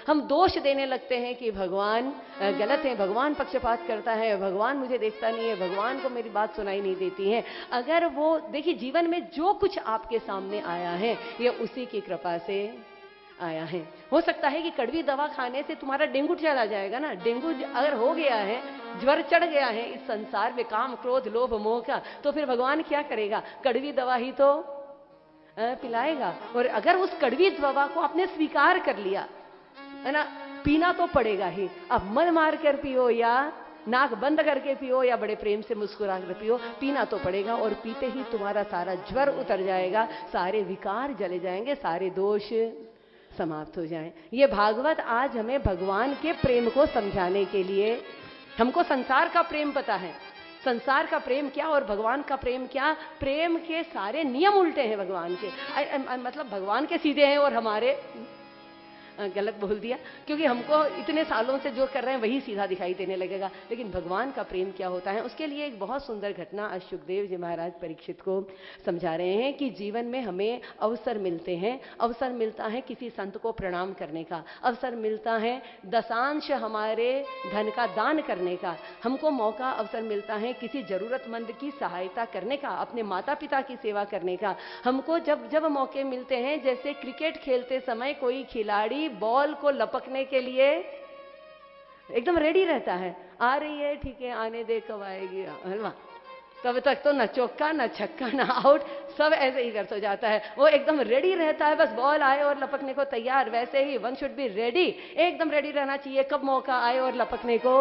हम दोष देने लगते हैं कि भगवान गलत है, भगवान पक्षपात करता है, भगवान मुझे देखता नहीं है, भगवान को मेरी बात सुनाई नहीं देती है। अगर वो देखिए, जीवन में जो कुछ आपके सामने आया है ये उसी की कृपा से आया है। हो सकता है कि कड़वी दवा खाने से तुम्हारा डेंगू चला जाएगा ना। डेंगू अगर हो गया है, ज्वर चढ़ गया है इस संसार में काम क्रोध लोभ मोह का, तो फिर भगवान क्या करेगा? कड़वी दवा ही तो पिलाएगा। और अगर उस कड़वी दवा को आपने स्वीकार कर लिया है ना, पीना तो पड़ेगा ही। अब मन मार कर पियो या नाक बंद करके पियो या बड़े प्रेम से मुस्कुरा कर पियो, पीना तो पड़ेगा। और पीते ही तुम्हारा सारा ज्वर उतर जाएगा, सारे विकार जले जाएंगे, सारे दोष समाप्त हो जाएं। ये भागवत आज हमें भगवान के प्रेम को समझाने के लिए, हमको संसार का प्रेम पता है, संसार का प्रेम क्या और भगवान का प्रेम क्या। प्रेम के सारे नियम उल्टे हैं भगवान के, मतलब भगवान के सीधे हैं और हमारे गलत बोल दिया, क्योंकि हमको इतने सालों से जो कर रहे हैं वही सीधा दिखाई देने लगेगा। लेकिन भगवान का प्रेम क्या होता है, उसके लिए एक बहुत सुंदर घटना आज सुखदेव जी महाराज परीक्षित को समझा रहे हैं कि जीवन में हमें अवसर मिलते हैं, अवसर मिलता है किसी संत को प्रणाम करने का, अवसर मिलता है दशांश हमारे धन का दान करने का, हमको मौका अवसर मिलता है किसी जरूरतमंद की सहायता करने का, अपने माता पिता की सेवा करने का। हमको जब जब मौके मिलते हैं, जैसे क्रिकेट खेलते समय कोई खिलाड़ी बॉल को लपकने के लिए एकदम रेडी रहता है, आ रही है ठीक है, आने दे, कब आएगी, हलवा, तब तक तो न चौका न छक्का न आउट, सब ऐसे ही कर तो जाता है। वो एकदम रेडी रहता है, बस बॉल आए और लपकने को तैयार। वैसे ही वन शुड बी रेडी, एकदम रेडी रहना चाहिए, कब मौका आए और लपकने को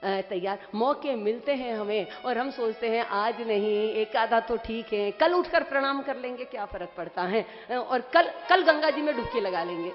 तैयार। मौके मिलते हैं हमें और हम सोचते हैं आज नहीं, एक आधा तो ठीक है, कल उठकर प्रणाम कर लेंगे, क्या फर्क पड़ता है, और कल गंगा जी में डुबकी लगा लेंगे,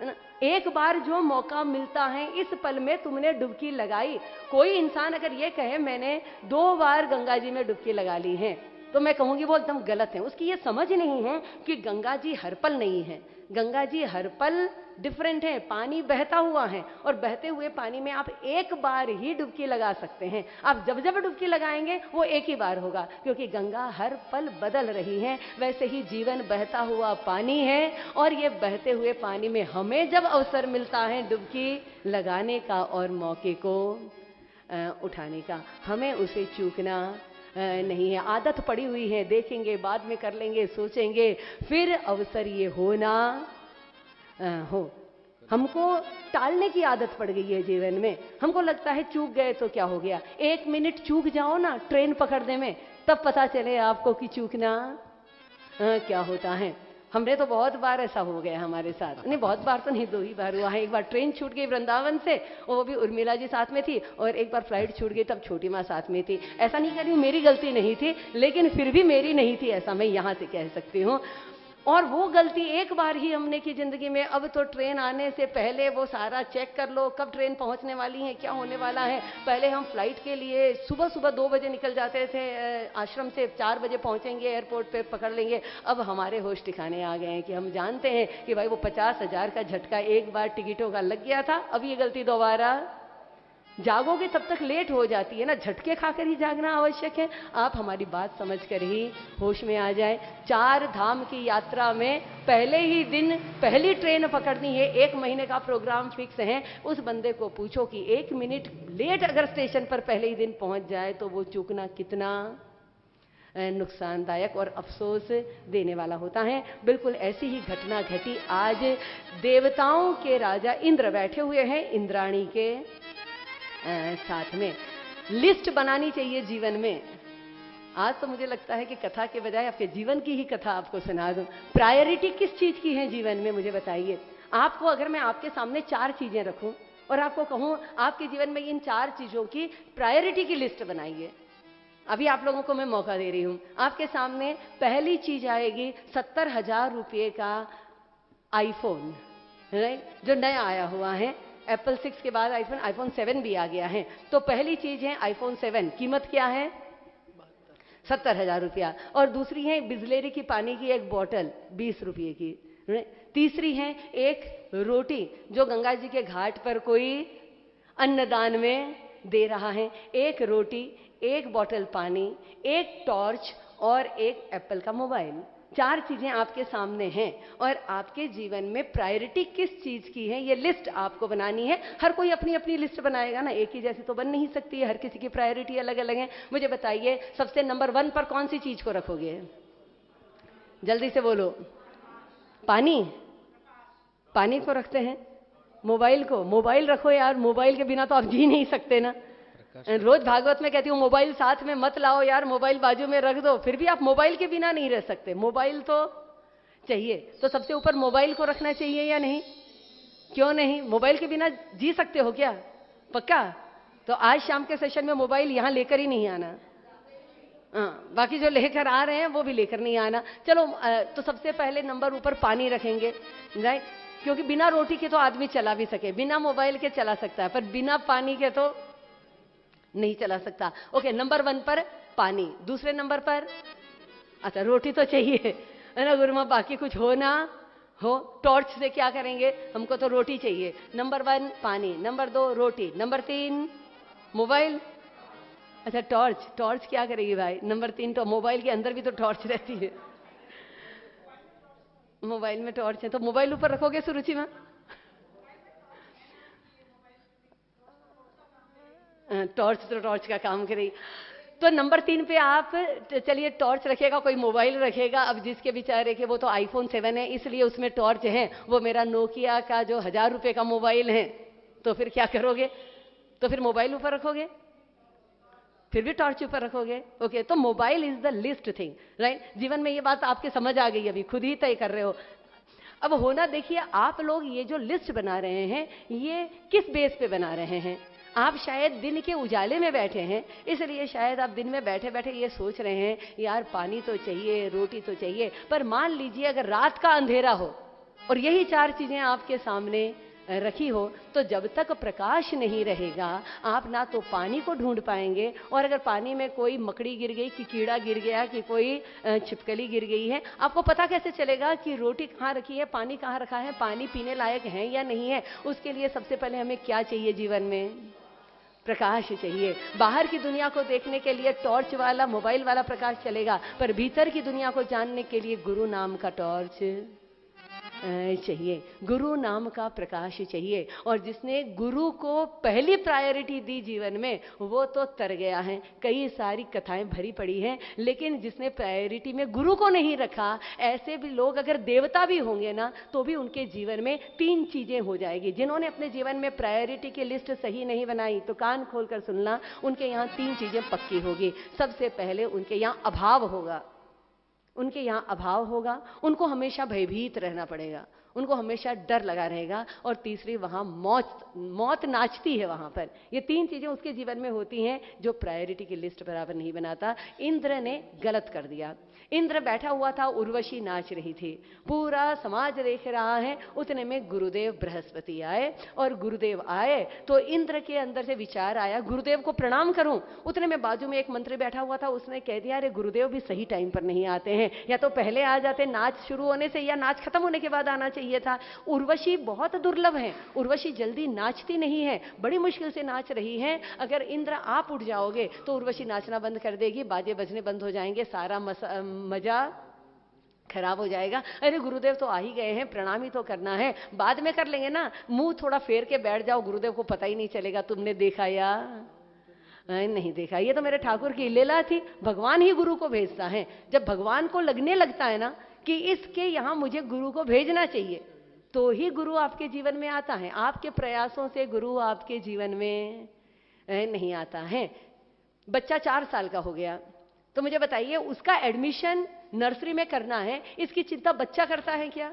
है ना। एक बार जो मौका मिलता है, इस पल में तुमने डुबकी लगाई। कोई इंसान अगर ये कहे मैंने 2 बार गंगा जी में डुबकी लगा ली है, तो मैं कहूंगी वो एकदम गलत है। उसकी ये समझ नहीं है कि गंगा जी हर पल नहीं है, गंगा जी हर पल डिफरेंट है। पानी बहता हुआ है और बहते हुए पानी में आप एक बार ही डुबकी लगा सकते हैं। आप जब जब डुबकी लगाएंगे वो एक ही बार होगा, क्योंकि गंगा हर पल बदल रही है। वैसे ही जीवन बहता हुआ पानी है और ये बहते हुए पानी में हमें जब अवसर मिलता है डुबकी लगाने का और मौके को उठाने का, हमें उसे चूकना नहीं है। आदत पड़ी हुई है, देखेंगे, बाद में कर लेंगे, सोचेंगे, फिर अवसर ये होना हो। हमको टालने की आदत पड़ गई है जीवन में। हमको लगता है चूक गए तो क्या हो गया, 1 मिनट चूक जाओ ना ट्रेन पकड़ने में, तब पता चले आपको कि चूकना क्या होता है। हमने तो बहुत बार ऐसा हो गया हमारे साथ, नहीं बहुत बार तो नहीं, 2 ही बार हुआ है। एक बार ट्रेन छूट गई वृंदावन से, और वो भी उर्मिला जी साथ में थी, और एक बार फ्लाइट छूट गई तब छोटी माँ साथ में थी। ऐसा नहीं कह रही हूँ मेरी गलती नहीं थी, लेकिन फिर भी मेरी नहीं थी, ऐसा मैं यहाँ से कह सकती हूँ। और वो गलती एक बार ही हमने की जिंदगी में। अब तो ट्रेन आने से पहले वो सारा चेक कर लो, कब ट्रेन पहुंचने वाली है, क्या होने वाला है। पहले हम फ्लाइट के लिए सुबह सुबह 2 बजे निकल जाते थे आश्रम से, 4 बजे पहुंचेंगे, एयरपोर्ट पे पकड़ लेंगे। अब हमारे होश ठिकाने आ गए हैं कि हम जानते हैं कि भाई वो 50,000 का झटका एक बार टिकटों का लग गया था, अब ये गलती दोबारा जागोगे तब तक लेट हो जाती है ना, झटके खाकर ही जागना आवश्यक है। आप हमारी बात समझ कर ही होश में आ जाए। 4 धाम की यात्रा में पहले ही दिन पहली ट्रेन पकड़नी है, 1 महीने का प्रोग्राम फिक्स है। उस बंदे को पूछो कि 1 मिनट लेट अगर स्टेशन पर पहले ही दिन पहुंच जाए तो वो चूकना कितना नुकसानदायक और अफसोस देने वाला होता है। बिल्कुल ऐसी ही घटना घटी आज। देवताओं के राजा इंद्र बैठे हुए हैं इंद्राणी के साथ में। लिस्ट बनानी चाहिए जीवन में। आज तो मुझे लगता है कि कथा के बजाय आपके जीवन की ही कथा आपको सुना दूं। प्रायोरिटी किस चीज की है जीवन में, मुझे बताइए। आपको अगर मैं आपके सामने 4 चीजें रखूं और आपको कहूं आपके जीवन में इन 4 चीजों की प्रायोरिटी की लिस्ट बनाइए, अभी आप लोगों को मैं मौका दे रही हूं। आपके सामने पहली चीज आएगी 70,000 रुपये का आईफोन, राइट, जो नया आया हुआ है। एप्पल 6 के बाद आईफोन 7 भी आ गया है। तो पहली चीज है आईफोन 7, कीमत क्या है? 70,000 रुपया। और दूसरी है बिस्लेरी की पानी की एक बोतल 20 रुपये की। तीसरी है एक रोटी जो गंगा जी के घाट पर कोई अन्नदान में दे रहा है, एक रोटी, एक बॉटल पानी, एक टॉर्च और एक एप्पल का मोबाइल। 4 चीजें आपके सामने हैं और आपके जीवन में प्रायोरिटी किस चीज की है, ये लिस्ट आपको बनानी है। हर कोई अपनी अपनी लिस्ट बनाएगा ना, एक ही जैसी तो बन नहीं सकती है, हर किसी की प्रायोरिटी अलग अलग है। मुझे बताइए, सबसे नंबर 1 पर कौन सी चीज को रखोगे? जल्दी से बोलो। पानी, पानी को रखते हैं। मोबाइल को, मोबाइल रखो यार, मोबाइल के बिना तो आप जी नहीं सकते ना। रोज भागवत में कहती हूँ मोबाइल साथ में मत लाओ यार, मोबाइल बाजू में रख दो, फिर भी आप मोबाइल के बिना नहीं रह सकते, मोबाइल तो चाहिए। तो सबसे ऊपर मोबाइल को रखना चाहिए या नहीं? क्यों नहीं? मोबाइल के बिना जी सकते हो क्या? पक्का? तो आज शाम के सेशन में मोबाइल यहां लेकर ही नहीं आना। हाँ, बाकी जो लेकर आ रहे हैं वो भी लेकर नहीं आना। चलो, तो सबसे पहले नंबर ऊपर पानी रखेंगे, राइट? क्योंकि बिना रोटी के तो आदमी चला भी सके, बिना मोबाइल के चला सकता है, पर बिना पानी के तो नहीं चला सकता। ओके, नंबर 1 पर पानी। दूसरे नंबर पर, अच्छा रोटी तो चाहिए है ना गुरुमा, बाकी कुछ हो ना हो, टॉर्च से क्या करेंगे? हमको तो रोटी चाहिए। नंबर 1 पानी, नंबर 2 रोटी, नंबर 3 मोबाइल। अच्छा टॉर्च, टॉर्च क्या करेगी भाई? नंबर 3 तो मोबाइल के अंदर भी तो टॉर्च रहती है, मोबाइल में टॉर्च है तो मोबाइल ऊपर रखोगे सुरुचि में? टॉर्च तो टॉर्च का काम करेगी। तो नंबर 3 पे आप, चलिए टॉर्च रखेगा, कोई मोबाइल रखेगा। अब जिसके बेचारे के वो तो आईफोन 7 है इसलिए उसमें टॉर्च है, वो मेरा नोकिया का जो 1000 रुपए का मोबाइल है, तो फिर क्या करोगे? तो फिर मोबाइल ऊपर रखोगे, फिर भी टॉर्च ऊपर रखोगे। ओके, तो mobile is the list thing, right? जीवन में ये बात आपके समझ आ गई, अभी खुद ही तय कर रहे हो। अब होना देखिए, आप लोग ये जो लिस्ट बना रहे हैं ये किस बेस पे बना रहे हैं? आप शायद दिन के उजाले में बैठे हैं, इसलिए शायद आप दिन में बैठे बैठे ये सोच रहे हैं यार पानी तो चाहिए, रोटी तो चाहिए। पर मान लीजिए अगर रात का अंधेरा हो और यही 4 चीजें आपके सामने रखी हो, तो जब तक प्रकाश नहीं रहेगा आप ना तो पानी को ढूंढ पाएंगे, और अगर पानी में कोई मकड़ी गिर गई, कि कीड़ा गिर गया, कि कोई छिपकली गिर गई है, आपको पता कैसे चलेगा कि रोटी कहाँ रखी है, पानी कहाँ रखा है, पानी पीने लायक है या नहीं है? उसके लिए सबसे पहले हमें क्या चाहिए जीवन में? प्रकाश चाहिए। बाहर की दुनिया को देखने के लिए टॉर्च वाला, मोबाइल वाला प्रकाश चलेगा, पर भीतर की दुनिया को जानने के लिए गुरु नाम का टॉर्च चाहिए, गुरु नाम का प्रकाश चाहिए। और जिसने गुरु को पहली प्रायोरिटी दी जीवन में वो तो तर गया है। कई सारी कथाएं भरी पड़ी हैं, लेकिन जिसने प्रायोरिटी में गुरु को नहीं रखा, ऐसे भी लोग अगर देवता भी होंगे ना तो भी उनके जीवन में 3 चीजें हो जाएगी। जिन्होंने अपने जीवन में प्रायोरिटी की लिस्ट सही नहीं बनाई तो कान खोलकर सुनना, उनके यहाँ 3 चीजें पक्की होगी। सबसे पहले उनके यहाँ अभाव होगा, उनके यहाँ अभाव होगा, उनको हमेशा भयभीत रहना पड़ेगा, उनको हमेशा डर लगा रहेगा। और तीसरी, वहां मौत नाचती है वहां पर। ये 3 चीजें उसके जीवन में होती हैं जो प्रायोरिटी की लिस्ट बराबर नहीं बनाता। इंद्र ने गलत कर दिया। इंद्र बैठा हुआ था, उर्वशी नाच रही थी, पूरा समाज देख रहा है। उतने में गुरुदेव बृहस्पति आए, और गुरुदेव आए तो इंद्र के अंदर से विचार आया गुरुदेव को प्रणाम करूं। उतने में बाजू में एक मंत्री बैठा हुआ था, उसने कह दिया अरे गुरुदेव भी सही टाइम पर नहीं आते हैं, या तो पहले आ जाते नाच शुरू होने से, या नाच खत्म होने के बाद आना चाहिए था। उर्वशी बहुत दुर्लभ है, उर्वशी जल्दी नाचती नहीं है, बड़ी मुश्किल से नाच रही है। अगर इंद्र आप उठ जाओगे तो उर्वशी नाचना बंद कर देगी, बाजे बजने बंद हो जाएंगे, सारा मजा खराब हो जाएगा। अरे गुरुदेव तो आ ही गए हैं, प्रणाम ही तो करना है, बाद में कर लेंगे ना, मुंह थोड़ा फेर के बैठ जाओ, गुरुदेव को पता ही नहीं चलेगा तुमने देखा या नहीं देखा। ये तो मेरे ठाकुर की लीला थी, भगवान ही गुरु को भेजता है। जब भगवान को लगने लगता है ना कि इसके यहां मुझे गुरु को भेजना चाहिए, तो ही गुरु आपके जीवन में आता है। आपके प्रयासों से गुरु आपके जीवन में नहीं आता है। बच्चा 4 साल का हो गया, तो मुझे बताइए उसका एडमिशन नर्सरी में करना है, इसकी चिंता बच्चा करता है क्या?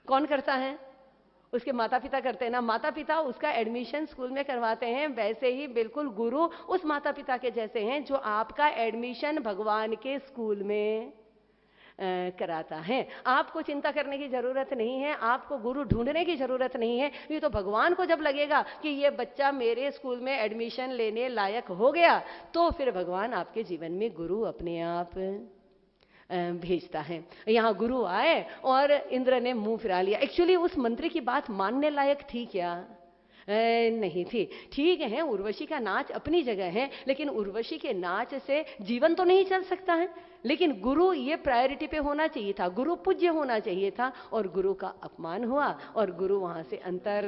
कौन करता है? उसके माता पिता करते हैं ना। माता पिता उसका एडमिशन स्कूल में करवाते हैं, वैसे ही बिल्कुल गुरु उस माता पिता के जैसे हैं जो आपका एडमिशन भगवान के स्कूल में कराता है। आपको चिंता करने की जरूरत नहीं है, आपको गुरु ढूंढने की जरूरत नहीं है। ये तो भगवान को जब लगेगा कि ये बच्चा मेरे स्कूल में एडमिशन लेने लायक हो गया, तो फिर भगवान आपके जीवन में गुरु अपने आप भेजता है। यहाँ गुरु आए और इंद्र ने मुंह फिरा लिया। एक्चुअली उस मंत्री की बात मानने लायक थी क्या? नहीं थी। ठीक है, उर्वशी का नाच अपनी जगह है, लेकिन उर्वशी के नाच से जीवन तो नहीं चल सकता है। लेकिन गुरु ये प्रायोरिटी पे होना चाहिए था, गुरु पूज्य होना चाहिए था, और गुरु का अपमान हुआ और गुरु वहां से अंतर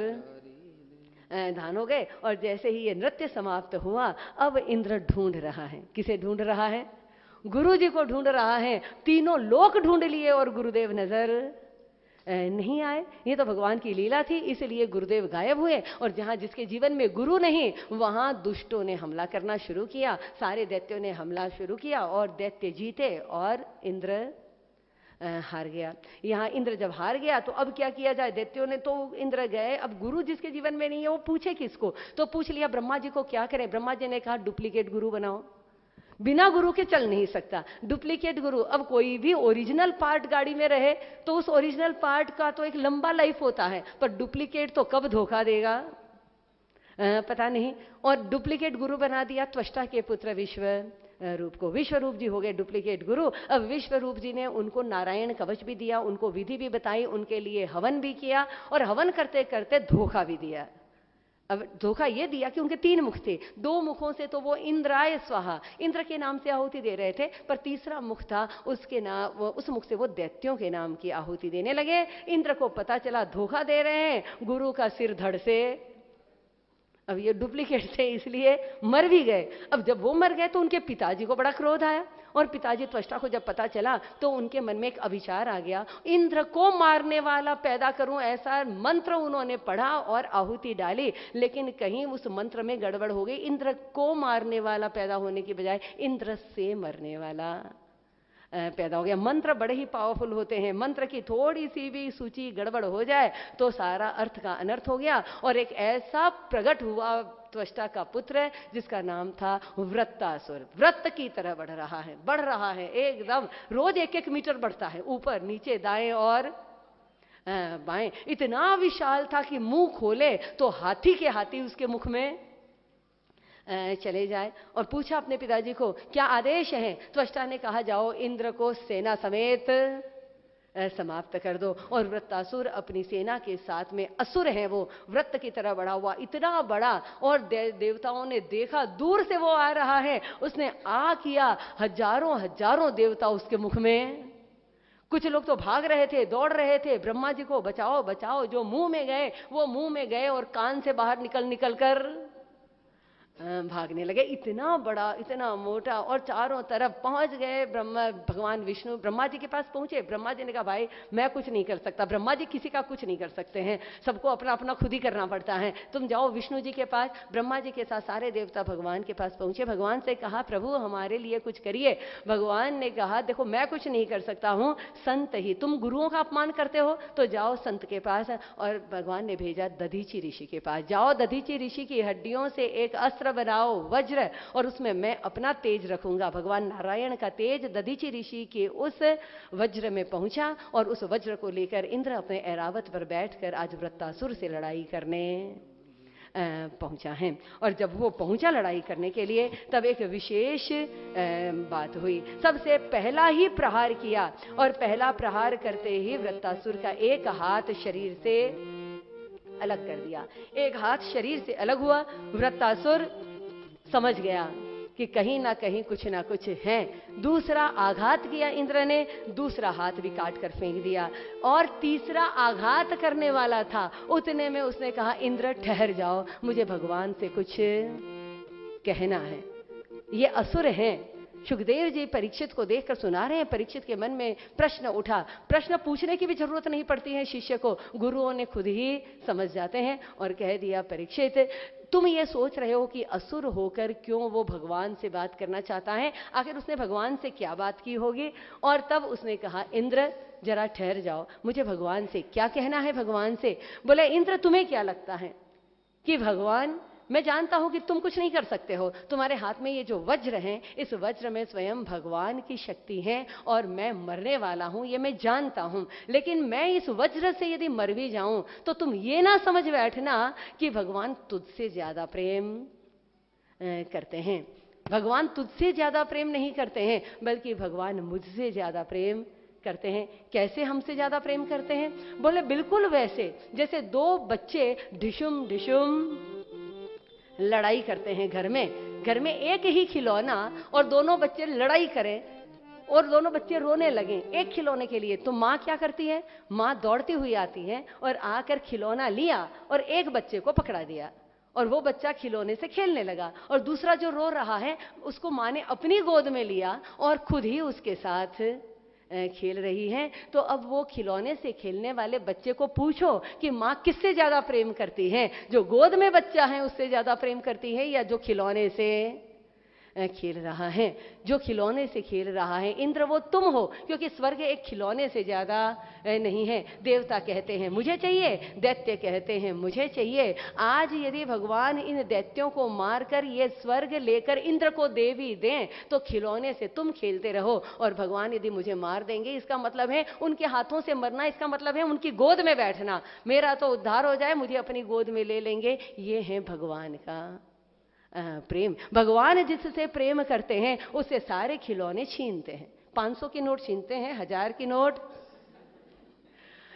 धान हो गए। और जैसे ही ये नृत्य समाप्त हुआ, अब इंद्र ढूंढ रहा है। किसे ढूंढ रहा है? गुरु जी को ढूंढ रहा है। तीनों लोक ढूंढ लिए और गुरुदेव नजर नहीं आए। ये तो भगवान की लीला थी, इसलिए गुरुदेव गायब हुए। और जहां जिसके जीवन में गुरु नहीं, वहां दुष्टों ने हमला करना शुरू किया, सारे दैत्यों ने हमला शुरू किया और दैत्य जीते और इंद्र हार गया। यहाँ इंद्र जब हार गया तो अब क्या किया जाए? दैत्यों ने तो इंद्र गए, अब गुरु जिसके जीवन में नहीं है वो पूछे किसको? तो पूछ लिया ब्रह्मा जी को, क्या करें? ब्रह्मा जी ने कहा डुप्लीकेट गुरु बनाओ, बिना गुरु के चल नहीं सकता। डुप्लीकेट गुरु, अब कोई भी ओरिजिनल पार्ट गाड़ी में रहे तो उस ओरिजिनल पार्ट का तो एक लंबा लाइफ होता है, पर डुप्लीकेट तो कब धोखा देगा पता नहीं। और डुप्लीकेट गुरु बना दिया त्वष्टा के पुत्र विश्व रूप को। विश्व रूप जी हो गए डुप्लीकेट गुरु। अब विश्व रूप जी ने उनको नारायण कवच भी दिया, उनको विधि भी बताई, उनके लिए हवन भी किया, और हवन करते करते धोखा भी दिया। अब धोखा ये दिया कि उनके 3 मुख थे, 2 मुखों से तो वो इंद्राय स्वाहा, इंद्र के नाम से आहुति दे रहे थे, पर तीसरा मुख था उसके नाम, उस मुख से वो दैत्यों के नाम की आहुति देने लगे। इंद्र को पता चला धोखा दे रहे हैं, गुरु का सिर धड़ से, अब ये डुप्लीकेट थे इसलिए मर भी गए। अब जब वो मर गए तो उनके पिताजी को बड़ा क्रोध आया, और पिताजी त्वष्टा को जब पता चला तो उनके मन में एक अभिचार आ गया, इंद्र को मारने वाला पैदा करूं, ऐसा मंत्र उन्होंने पढ़ा और आहुति डाली। लेकिन कहीं उस मंत्र में गड़बड़ हो गई, इंद्र को मारने वाला पैदा होने की बजाय इंद्र से मरने वाला पैदा हो गया। मंत्र बड़े ही पावरफुल होते हैं, मंत्र की थोड़ी सी भी सूची गड़बड़ हो जाए तो सारा अर्थ का अनर्थ हो गया। और एक ऐसा प्रकट हुआ त्वष्टा का पुत्र जिसका नाम था वृत्तासुर। वृत्त की तरह बढ़ रहा है एकदम, रोज 1-1 मीटर बढ़ता है, ऊपर नीचे दाएं और बाएं। इतना विशाल था कि मुंह खोले तो हाथी के हाथी उसके मुख में चले जाए। और पूछा अपने पिताजी को क्या आदेश है? त्वष्टा ने कहा जाओ इंद्र को सेना समेत समाप्त कर दो। और वृत्तासुर अपनी सेना के साथ में, असुर है वो, वृत्त की तरह बढ़ा हुआ, इतना बड़ा, और देवताओं ने देखा दूर से वो आ रहा है, उसने आ किया, हजारों देवता उसके मुख में। कुछ लोग तो भाग रहे थे, दौड़ रहे थे, ब्रह्मा जी को बचाओ बचाओ। जो मुंह में गए वो मुंह में गए और कान से बाहर निकल कर भागने लगे। इतना बड़ा, इतना मोटा, और चारों तरफ पहुंच गए। भगवान विष्णु ब्रह्मा जी के पास पहुंचे। ब्रह्मा जी ने कहा भाई मैं कुछ नहीं कर सकता। ब्रह्मा जी किसी का कुछ नहीं कर सकते हैं, सबको अपना अपना खुद ही करना पड़ता है, तुम जाओ विष्णु जी के पास। ब्रह्मा जी के साथ सारे देवता भगवान के पास पहुंचे। भगवान से कहा प्रभु हमारे लिए कुछ करिए। भगवान ने कहा देखो मैं कुछ नहीं कर सकता हूं, संत ही, तुम गुरुओं का अपमान करते हो तो जाओ संत के पास। और भगवान ने भेजा दधीची ऋषि के पास। जाओ दधीची ऋषि की हड्डियों से एक अस्त्र बनाओ, वज्र, और उसमें मैं अपना तेज रखूंगा। भगवान नारायण का तेज दधीची ऋषि के उस वज्र में पहुंचा, और उस वज्र को लेकर इंद्र अपने ऐरावत पर बैठकर आज वृत्तासुर से लड़ाई करने पहुंचा है। और जब वो पहुंचा लड़ाई करने के लिए, तब एक विशेष बात हुई। सबसे पहला ही प्रहार किया, और पहला प्रहार करते ही वृत्तासुर का एक हाथ शरीर से अलग कर दिया। एक हाथ शरीर से अलग हुआ। वृत्तासुर समझ गया कि कहीं ना कहीं कुछ ना कुछ है। दूसरा आघात किया इंद्र ने, दूसरा हाथ भी काट कर फेंक दिया, और तीसरा आघात करने वाला था। उतने में उसने कहा इंद्र ठहर जाओ, मुझे भगवान से कुछ कहना है। ये असुर हैं। सुखदेव जी परीक्षित को देखकर सुना रहे हैं। परीक्षित के मन में प्रश्न उठा। प्रश्न पूछने की भी जरूरत नहीं पड़ती है शिष्य को, गुरुओं ने खुद ही समझ जाते हैं। और कह दिया परीक्षित तुम ये सोच रहे हो कि असुर होकर क्यों वो भगवान से बात करना चाहता है, आखिर उसने भगवान से क्या बात की होगी। और तब उसने कहा इंद्र जरा ठहर जाओ, मुझे भगवान से क्या कहना है। भगवान से बोले इंद्र तुम्हें क्या लगता है कि भगवान, मैं जानता हूं कि तुम कुछ नहीं कर सकते हो, तुम्हारे हाथ में ये जो वज्र है, इस वज्र में स्वयं भगवान की शक्ति है, और मैं मरने वाला हूं ये मैं जानता हूं। लेकिन मैं इस वज्र से यदि मर भी जाऊं तो तुम ये ना समझ बैठना कि भगवान तुझसे ज्यादा प्रेम करते हैं। भगवान तुझसे ज्यादा प्रेम नहीं करते हैं, बल्कि भगवान मुझसे ज्यादा प्रेम करते हैं। कैसे हमसे ज्यादा प्रेम करते हैं? बोले बिल्कुल वैसे जैसे दो बच्चे ढिशुम ढिशुम लड़ाई करते हैं घर में एक ही खिलौना और दोनों बच्चे लड़ाई करें और दोनों बच्चे रोने लगे एक खिलौने के लिए, तो माँ क्या करती है? माँ दौड़ती हुई आती है और आकर खिलौना लिया और एक बच्चे को पकड़ा दिया और वो बच्चा खिलौने से खेलने लगा, और दूसरा जो रो रहा है उसको माँ ने अपनी गोद में लिया और खुद ही उसके साथ खेल रही है। तो अब वो खिलौने से खेलने वाले बच्चे को पूछो कि माँ किससे ज्यादा प्रेम करती है? जो गोद में बच्चा है उससे ज्यादा प्रेम करती है या जो खिलौने से खेल रहा है? जो खिलौने से खेल रहा है। इंद्र वो तुम हो, क्योंकि स्वर्ग एक खिलौने से ज्यादा नहीं है। देवता कहते हैं मुझे चाहिए, दैत्य कहते हैं मुझे चाहिए। आज यदि भगवान इन दैत्यों को मारकर ये स्वर्ग लेकर इंद्र को दे भी दें तो खिलौने से तुम खेलते रहो, और भगवान यदि मुझे मार देंगे इसका मतलब है उनके हाथों से मरना, इसका मतलब है उनकी गोद में बैठना, मेरा तो उद्धार हो जाए, मुझे अपनी गोद में ले लेंगे। ये है भगवान का प्रेम। भगवान जिससे प्रेम करते हैं उससे सारे खिलौने छीनते हैं। 500 की नोट छीनते हैं, 1000 की नोट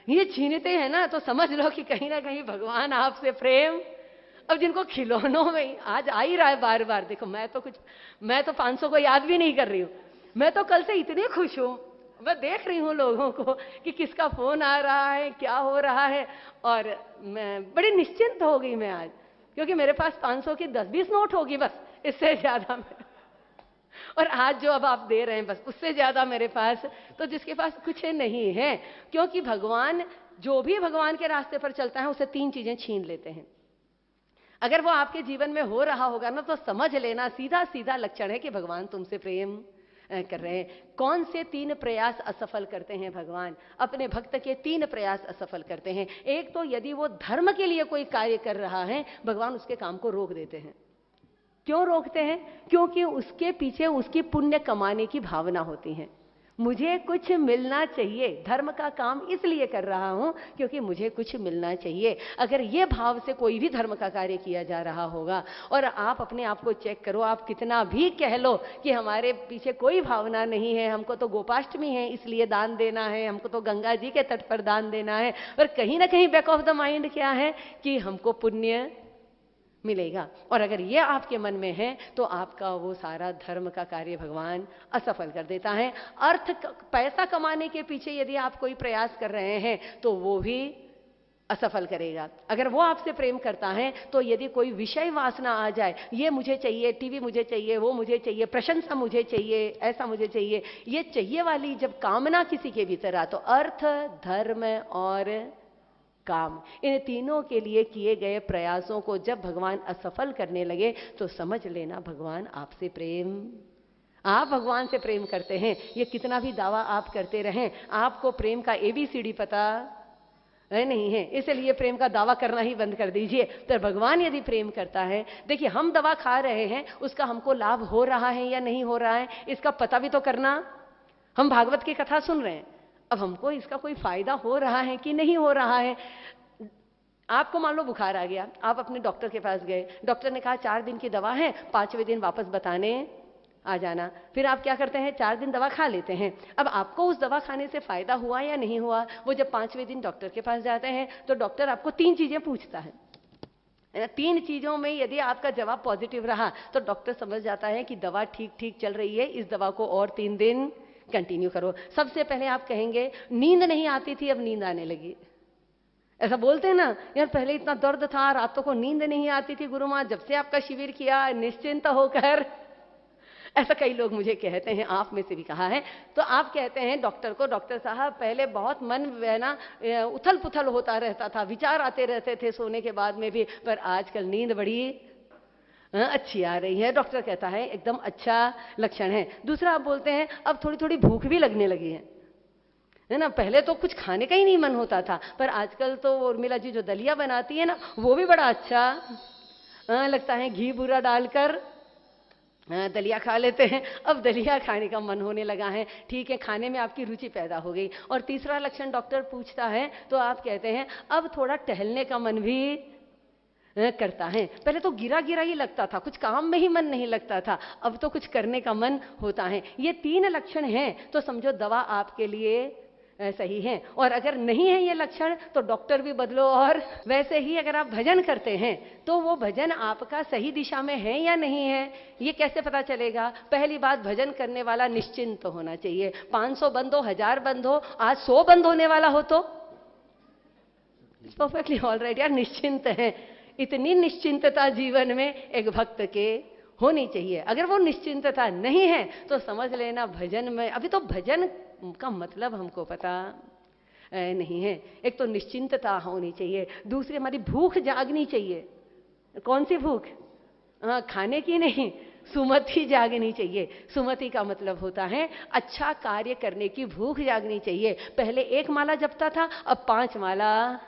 ये छीनते हैं ना, तो समझ लो कि कहीं ना कहीं भगवान आपसे प्रेम। अब जिनको खिलौनों में आज आ ही रहा है बार बार, देखो मैं तो 500 को याद भी नहीं कर रही हूं। मैं तो कल से इतनी खुश हूं, मैं देख रही हूं लोगों को कि किसका फोन आ रहा है, क्या हो रहा है, और मैं बड़ी निश्चिंत हो गई मैं आज, क्योंकि मेरे पास 500 की 10-20 नोट होगी बस, इससे ज्यादा और आज जो अब आप दे रहे हैं बस उससे ज्यादा मेरे पास, तो जिसके पास कुछ नहीं है। क्योंकि भगवान जो भी भगवान के रास्ते पर चलता है उसे 3 चीजें छीन लेते हैं। अगर वो आपके जीवन में हो रहा होगा ना, तो समझ लेना सीधा सीधा लक्षण है कि भगवान तुमसे प्रेम कर रहे हैं। कौन से 3 प्रयास असफल करते हैं भगवान? अपने भक्त के 3 प्रयास असफल करते हैं। एक तो यदि वो धर्म के लिए कोई कार्य कर रहा है, भगवान उसके काम को रोक देते हैं। क्यों रोकते हैं? क्योंकि उसके पीछे उसकी पुण्य कमाने की भावना होती है। मुझे कुछ मिलना चाहिए, धर्म का काम इसलिए कर रहा हूं क्योंकि मुझे कुछ मिलना चाहिए। अगर ये भाव से कोई भी धर्म का कार्य किया जा रहा होगा, और आप अपने आप को चेक करो, आप कितना भी कह लो कि हमारे पीछे कोई भावना नहीं है, हमको तो गोपाष्टमी है इसलिए दान देना है, हमको तो गंगा जी के तट पर दान देना है, पर कहीं ना कहीं बैक ऑफ द माइंड क्या है कि हमको पुण्य मिलेगा। और अगर ये आपके मन में है तो आपका वो सारा धर्म का कार्य भगवान असफल कर देता है। पैसा कमाने के पीछे यदि आप कोई प्रयास कर रहे हैं तो वो भी असफल करेगा। अगर वो आपसे प्रेम करता है तो यदि कोई विषय वासना आ जाए, ये मुझे चाहिए, टीवी मुझे चाहिए, वो मुझे चाहिए, प्रशंसा मुझे चाहिए, ऐसा मुझे चाहिए, ये चाहिए वाली जब कामना किसी के भीतर आ, तो अर्थ, धर्म और काम, इन तीनों के लिए किए गए प्रयासों को जब भगवान असफल करने लगे तो समझ लेना भगवान आपसे प्रेम, आप भगवान से प्रेम करते हैं। ये कितना भी दावा आप करते रहें, आपको प्रेम का ABCD पता नहीं है, इसलिए प्रेम का दावा करना ही बंद कर दीजिए। तो भगवान यदि प्रेम करता है, देखिए हम दवा खा रहे हैं, उसका हमको लाभ हो रहा है या नहीं हो रहा है इसका पता भी तो करना। हम भागवत की कथा सुन रहे हैं, अब हमको इसका कोई फायदा हो रहा है कि नहीं हो रहा है। आपको मान लो बुखार आ गया, आप अपने डॉक्टर के पास गए, डॉक्टर ने कहा 4 दिन की दवा है, 5वें दिन वापस बताने आ जाना। फिर आप क्या करते हैं, 4 दिन दवा खा लेते हैं। अब आपको उस दवा खाने से फायदा हुआ या नहीं हुआ, वो जब 5वें दिन डॉक्टर के पास जाते हैं तो डॉक्टर आपको 3 चीजें पूछता है। 3 चीजों में यदि आपका जवाब पॉजिटिव रहा तो डॉक्टर समझ जाता है कि दवा ठीक ठीक चल रही है, इस दवा को और 3 दिन कंटिन्यू करो। सबसे पहले आप कहेंगे नींद नहीं आती थी, अब नींद आने लगी। ऐसा बोलते हैं ना, यार पहले इतना दर्द था, रातों को नींद नहीं आती थी, गुरु माँ जब से आपका शिविर किया निश्चिंत होकर, ऐसा कई लोग मुझे कहते हैं, आप में से भी कहा है। तो आप कहते हैं डॉक्टर को, डॉक्टर साहब पहले बहुत मन ना उथल पुथल होता रहता था, विचार आते रहते थे सोने के बाद में भी, पर आजकल नींद बड़ी अच्छी आ रही है। डॉक्टर कहता है एकदम अच्छा लक्षण है। दूसरा आप बोलते हैं अब थोड़ी थोड़ी भूख भी लगने लगी है ना, पहले तो कुछ खाने का ही नहीं मन होता था, पर आजकल तो उर्मिला जी जो दलिया बनाती है ना, वो भी बड़ा अच्छा लगता है, घी बुरा डालकर दलिया खा लेते हैं, अब दलिया खाने का मन होने लगा है। ठीक है, खाने में आपकी रुचि पैदा हो गई। और तीसरा लक्षण डॉक्टर पूछता है तो आप कहते हैं अब थोड़ा टहलने का मन भी करता है। पहले तो गिरा गिरा ही लगता था, कुछ काम में ही मन नहीं लगता था, अब तो कुछ करने का मन होता है। ये 3 लक्षण हैं तो समझो दवा आपके लिए सही है। और अगर नहीं है ये लक्षण तो डॉक्टर भी बदलो। और वैसे ही अगर आप भजन करते हैं तो वो भजन आपका सही दिशा में है या नहीं है, ये कैसे पता चलेगा? पहली बात, भजन करने वाला निश्चिंत तो होना चाहिए। 500 बंद हो, 1000 बंद हो, आज 100 बंद होने वाला हो तो परफेक्टली ऑल राइट यार, निश्चिंत है। इतनी निश्चिंतता जीवन में एक भक्त के होनी चाहिए। अगर वो निश्चिंतता नहीं है तो समझ लेना भजन में, अभी तो भजन का मतलब हमको पता नहीं है। एक तो निश्चिंतता होनी चाहिए, दूसरी हमारी भूख जागनी चाहिए। कौन सी भूख? हाँ, खाने की नहीं, सुमति जागनी चाहिए। सुमति का मतलब होता है अच्छा कार्य करने की भूख जागनी चाहिए। पहले 1 माला जपता था, अब 5 माला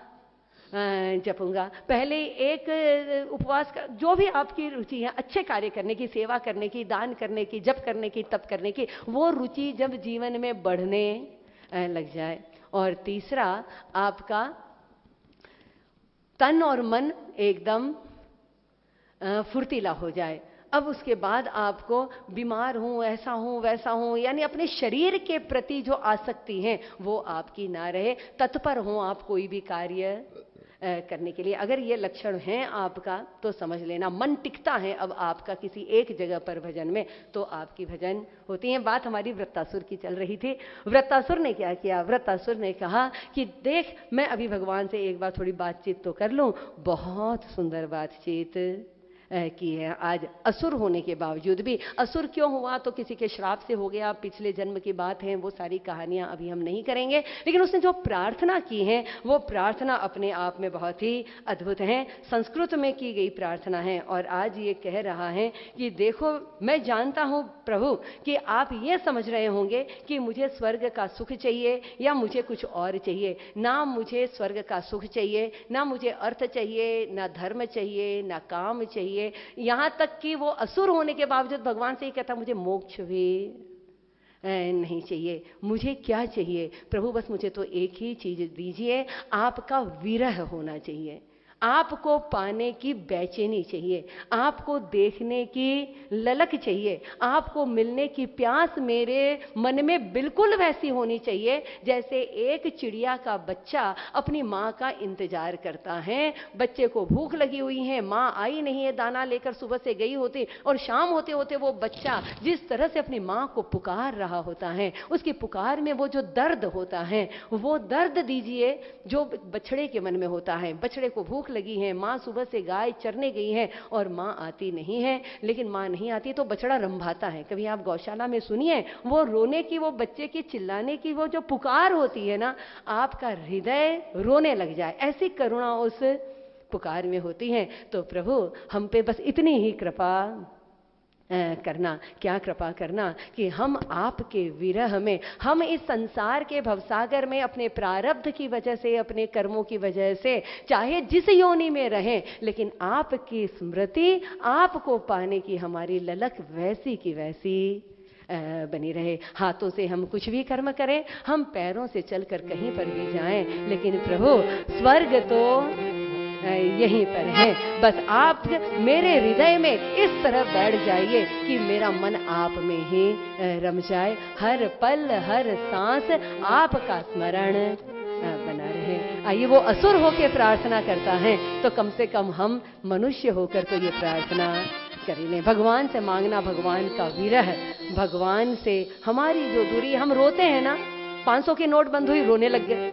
जपूंगा। पहले एक उपवास का, जो भी आपकी रुचि है अच्छे कार्य करने की, सेवा करने की, दान करने की, जप करने की, तप करने की, वो रुचि जब जीवन में बढ़ने लग जाए। और तीसरा, आपका तन और मन एकदम फुर्तीला हो जाए। अब उसके बाद आपको बीमार हूं, ऐसा हूं, वैसा हूं, यानी अपने शरीर के प्रति जो आसक्ति है वो आपकी ना रहे, तत्पर हो आप कोई भी कार्य करने के लिए। अगर ये लक्षण हैं आपका तो समझ लेना मन टिकता है अब आपका किसी एक जगह पर भजन में, तो आपकी भजन होती है। बात हमारी वृत्तासुर की चल रही थी। वृत्तासुर ने क्या किया? वृत्तासुर ने कहा कि देख, मैं अभी भगवान से एक बार थोड़ी बातचीत तो कर लूं। बहुत सुंदर बातचीत की है आज, असुर होने के बावजूद भी। असुर क्यों हुआ? तो किसी के श्राप से हो गया, पिछले जन्म की बात है, वो सारी कहानियां अभी हम नहीं करेंगे। लेकिन उसने जो प्रार्थना की है वो प्रार्थना अपने आप में बहुत ही अद्भुत है। संस्कृत में की गई प्रार्थना है और आज ये कह रहा है कि देखो, मैं जानता हूं प्रभु कि आप ये समझ रहे होंगे कि मुझे स्वर्ग का सुख चाहिए या मुझे कुछ और चाहिए। ना मुझे स्वर्ग का सुख चाहिए, ना मुझे अर्थ चाहिए, ना धर्म चाहिए, ना काम चाहिए। यहां तक कि वो असुर होने के बावजूद भगवान से ही कहता मुझे मोक्ष भी नहीं चाहिए। मुझे क्या चाहिए प्रभु? बस मुझे तो एक ही चीज दीजिए, आपका विरह होना चाहिए। आपको पाने की बेचैनी चाहिए, आपको देखने की ललक चाहिए, आपको मिलने की प्यास मेरे मन में बिल्कुल वैसी होनी चाहिए जैसे एक चिड़िया का बच्चा अपनी माँ का इंतजार करता है। बच्चे को भूख लगी हुई है, माँ आई नहीं है, दाना लेकर सुबह से गई होती, और शाम होते होते वो बच्चा जिस तरह से अपनी माँ को पुकार रहा होता है, उसकी पुकार में वो जो दर्द होता है, वो दर्द दीजिए जो बछड़े के मन में होता है। बछड़े को भूख लगी है, माँ सुबह से गाय चरने गई है और माँ आती नहीं है। लेकिन माँ नहीं आती तो बछड़ा रंभाता है। कभी आप गौशाला में सुनिए, वो रोने की, वो बच्चे की चिल्लाने की वो जो पुकार होती है ना, आपका हृदय रोने लग जाए, ऐसी करुणा उस पुकार में होती है। तो प्रभु हम पे बस इतनी ही कृपा करना। क्या कृपा करना? कि हम आपके विरह में, हम इस संसार के भवसागर में अपने प्रारब्ध की वजह से, अपने कर्मों की वजह से, चाहे जिस योनि में रहें, लेकिन आपकी स्मृति, आपको पाने की हमारी ललक वैसी की वैसी बनी रहे। हाथों से हम कुछ भी कर्म करें, हम पैरों से चलकर कहीं पर भी जाएं, लेकिन प्रभु स्वर्ग तो यहीं पर है। बस आप मेरे हृदय में इस तरह बैठ जाइए कि मेरा मन आप में ही रम जाए। हर पल हर सांस आपका स्मरण बना रहे। आइए, वो असुर होकर प्रार्थना करता है तो कम से कम हम मनुष्य होकर तो ये प्रार्थना करें। भगवान से मांगना भगवान का विरह, भगवान से हमारी जो दूरी। हम रोते हैं ना, 500 की नोट बंद हुई, रोने लग गए।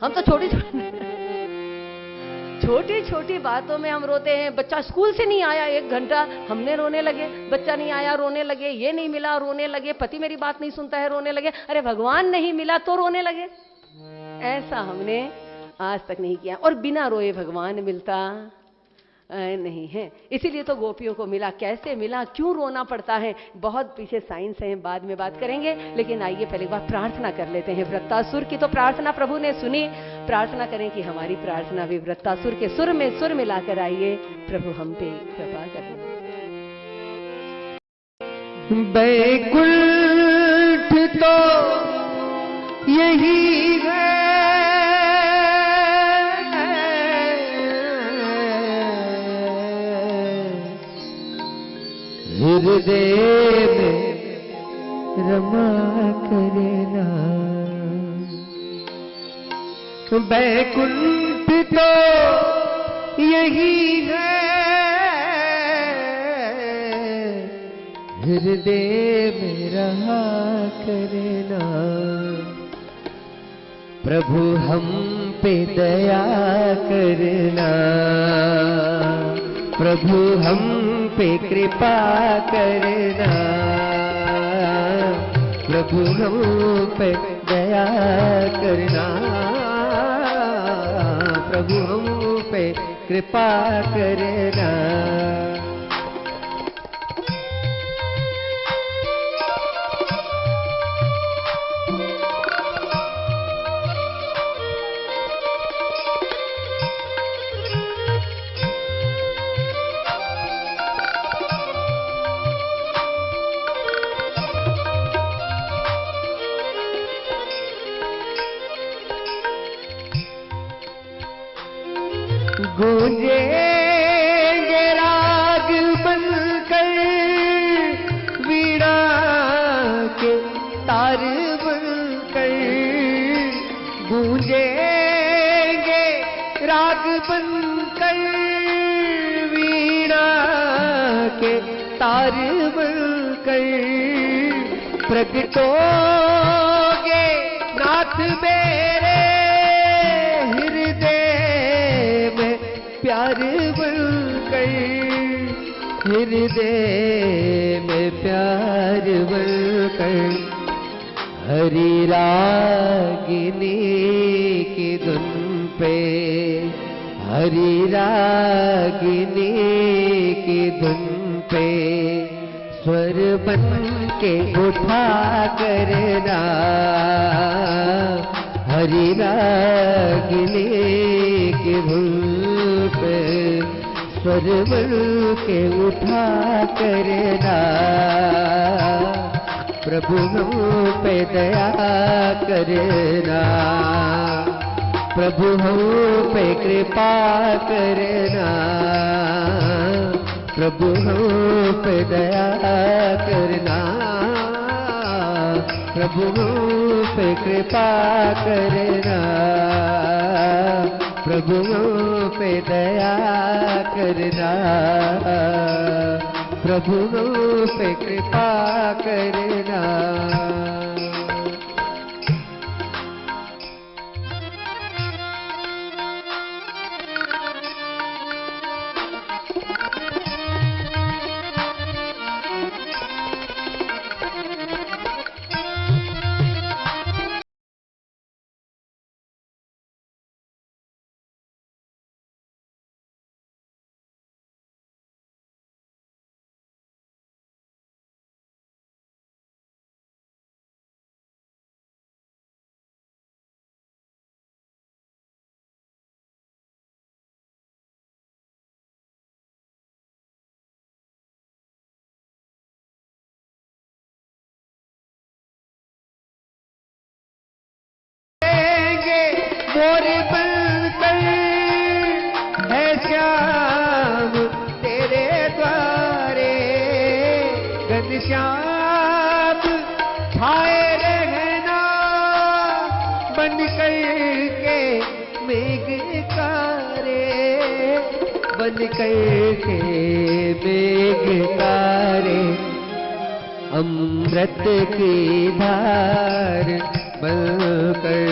हम तो छोटी छोटी बातों में हम रोते हैं। बच्चा स्कूल से नहीं आया 1 घंटा, हमने रोने लगे। बच्चा नहीं आया, रोने लगे। ये नहीं मिला, रोने लगे। पति मेरी बात नहीं सुनता है, रोने लगे। अरे भगवान नहीं मिला तो रोने लगे। ऐसा हमने आज तक नहीं किया। और बिना रोए भगवान मिलता नहीं है। इसीलिए तो गोपियों को मिला। कैसे मिला, क्यों रोना पड़ता है, बहुत पीछे साइंस है, बाद में बात करेंगे। लेकिन आइए पहले एक बार प्रार्थना कर लेते हैं। वृत्तासुर की तो प्रार्थना प्रभु ने सुनी। प्रार्थना करें कि हमारी प्रार्थना भी वृत्तासुर के सुर में सुर मिलाकर आइए। प्रभु हम पे कृपा करें। बैकुंठ तो यही है, हृदय में रमा करना। बैकुंठ तो यही है, हृदय में रहा करना। प्रभु हम पे दया करना, प्रभु हम पे कृपा करना, प्रभु हम पे दया करना, प्रभु हम पे कृपा करना। गूंजेंगे राग बनकर वीणा के तार बनकर, गूंजेंगे राग बनकर वीणा के तार बनकर, प्रगटोगे नाथ मेरे प्यार बनकर, हृदय में प्यार बनकर। हरि रागिनी की धुन पे, हरि रागिनी की धुन पे स्वर बन के उठा करना। हरि रागिनी की धुन पे स्वर बन के उठा करना। प्रभु हम पे दया करना, प्रभु हम पे कृपा करना, प्रभु हम पे दया करना, प्रभु हम पे कृपा करना, प्रभु हम पे दया करना, प्रभु हम पे कृपा करना। मोर बनकर है श्याम तेरे द्वारे, घनश्याम छाए रहना बनकर के मेघकारे, बनकर के मेघकारे। अमृत की धार बनकर,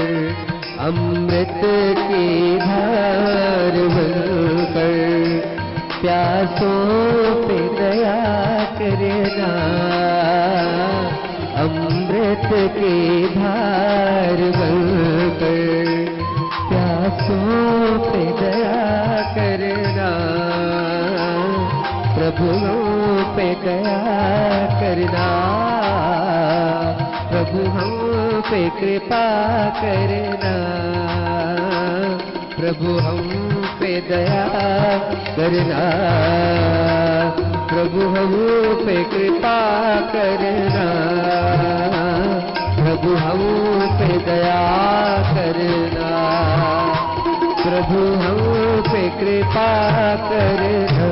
अमृत की धार बनकर प्यासों पे दया करना। अमृत की धार बनकर प्यासों पे दया करना। प्रभु पे दया करना, प्रभु हम पे कृपा करना, प्रभु हम पे दया करना, प्रभु हम पे कृपा करना, प्रभु हम पे दया करना, प्रभु हम पे कृपा करना।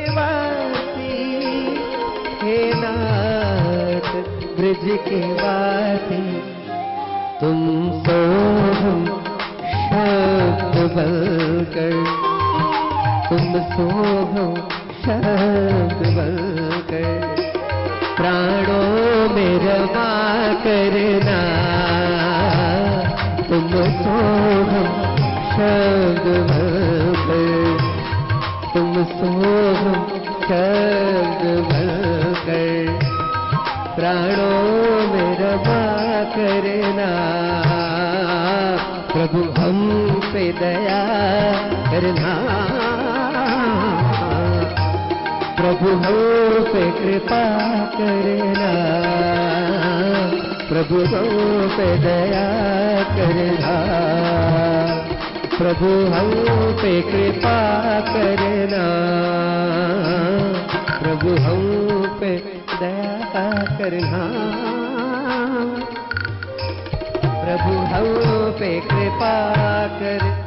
वासी, हे नाथ ब्रज के वासी, तुम सो हम शब्द बनकर, तुम सो हम शब्द बनकर, प्राणों में रमा करना, तुम सो हम शब्द बनकर, तुम सो हम शब्द बनकर, प्राणों में रमा करना। प्रभु हम पे दया करना, प्रभु हम पे कृपा करना, प्रभु हम पे दया करना, प्रभु हम पे कृपा करना, प्रभु हम पे दया करना, प्रभु हम पे कृपा कर।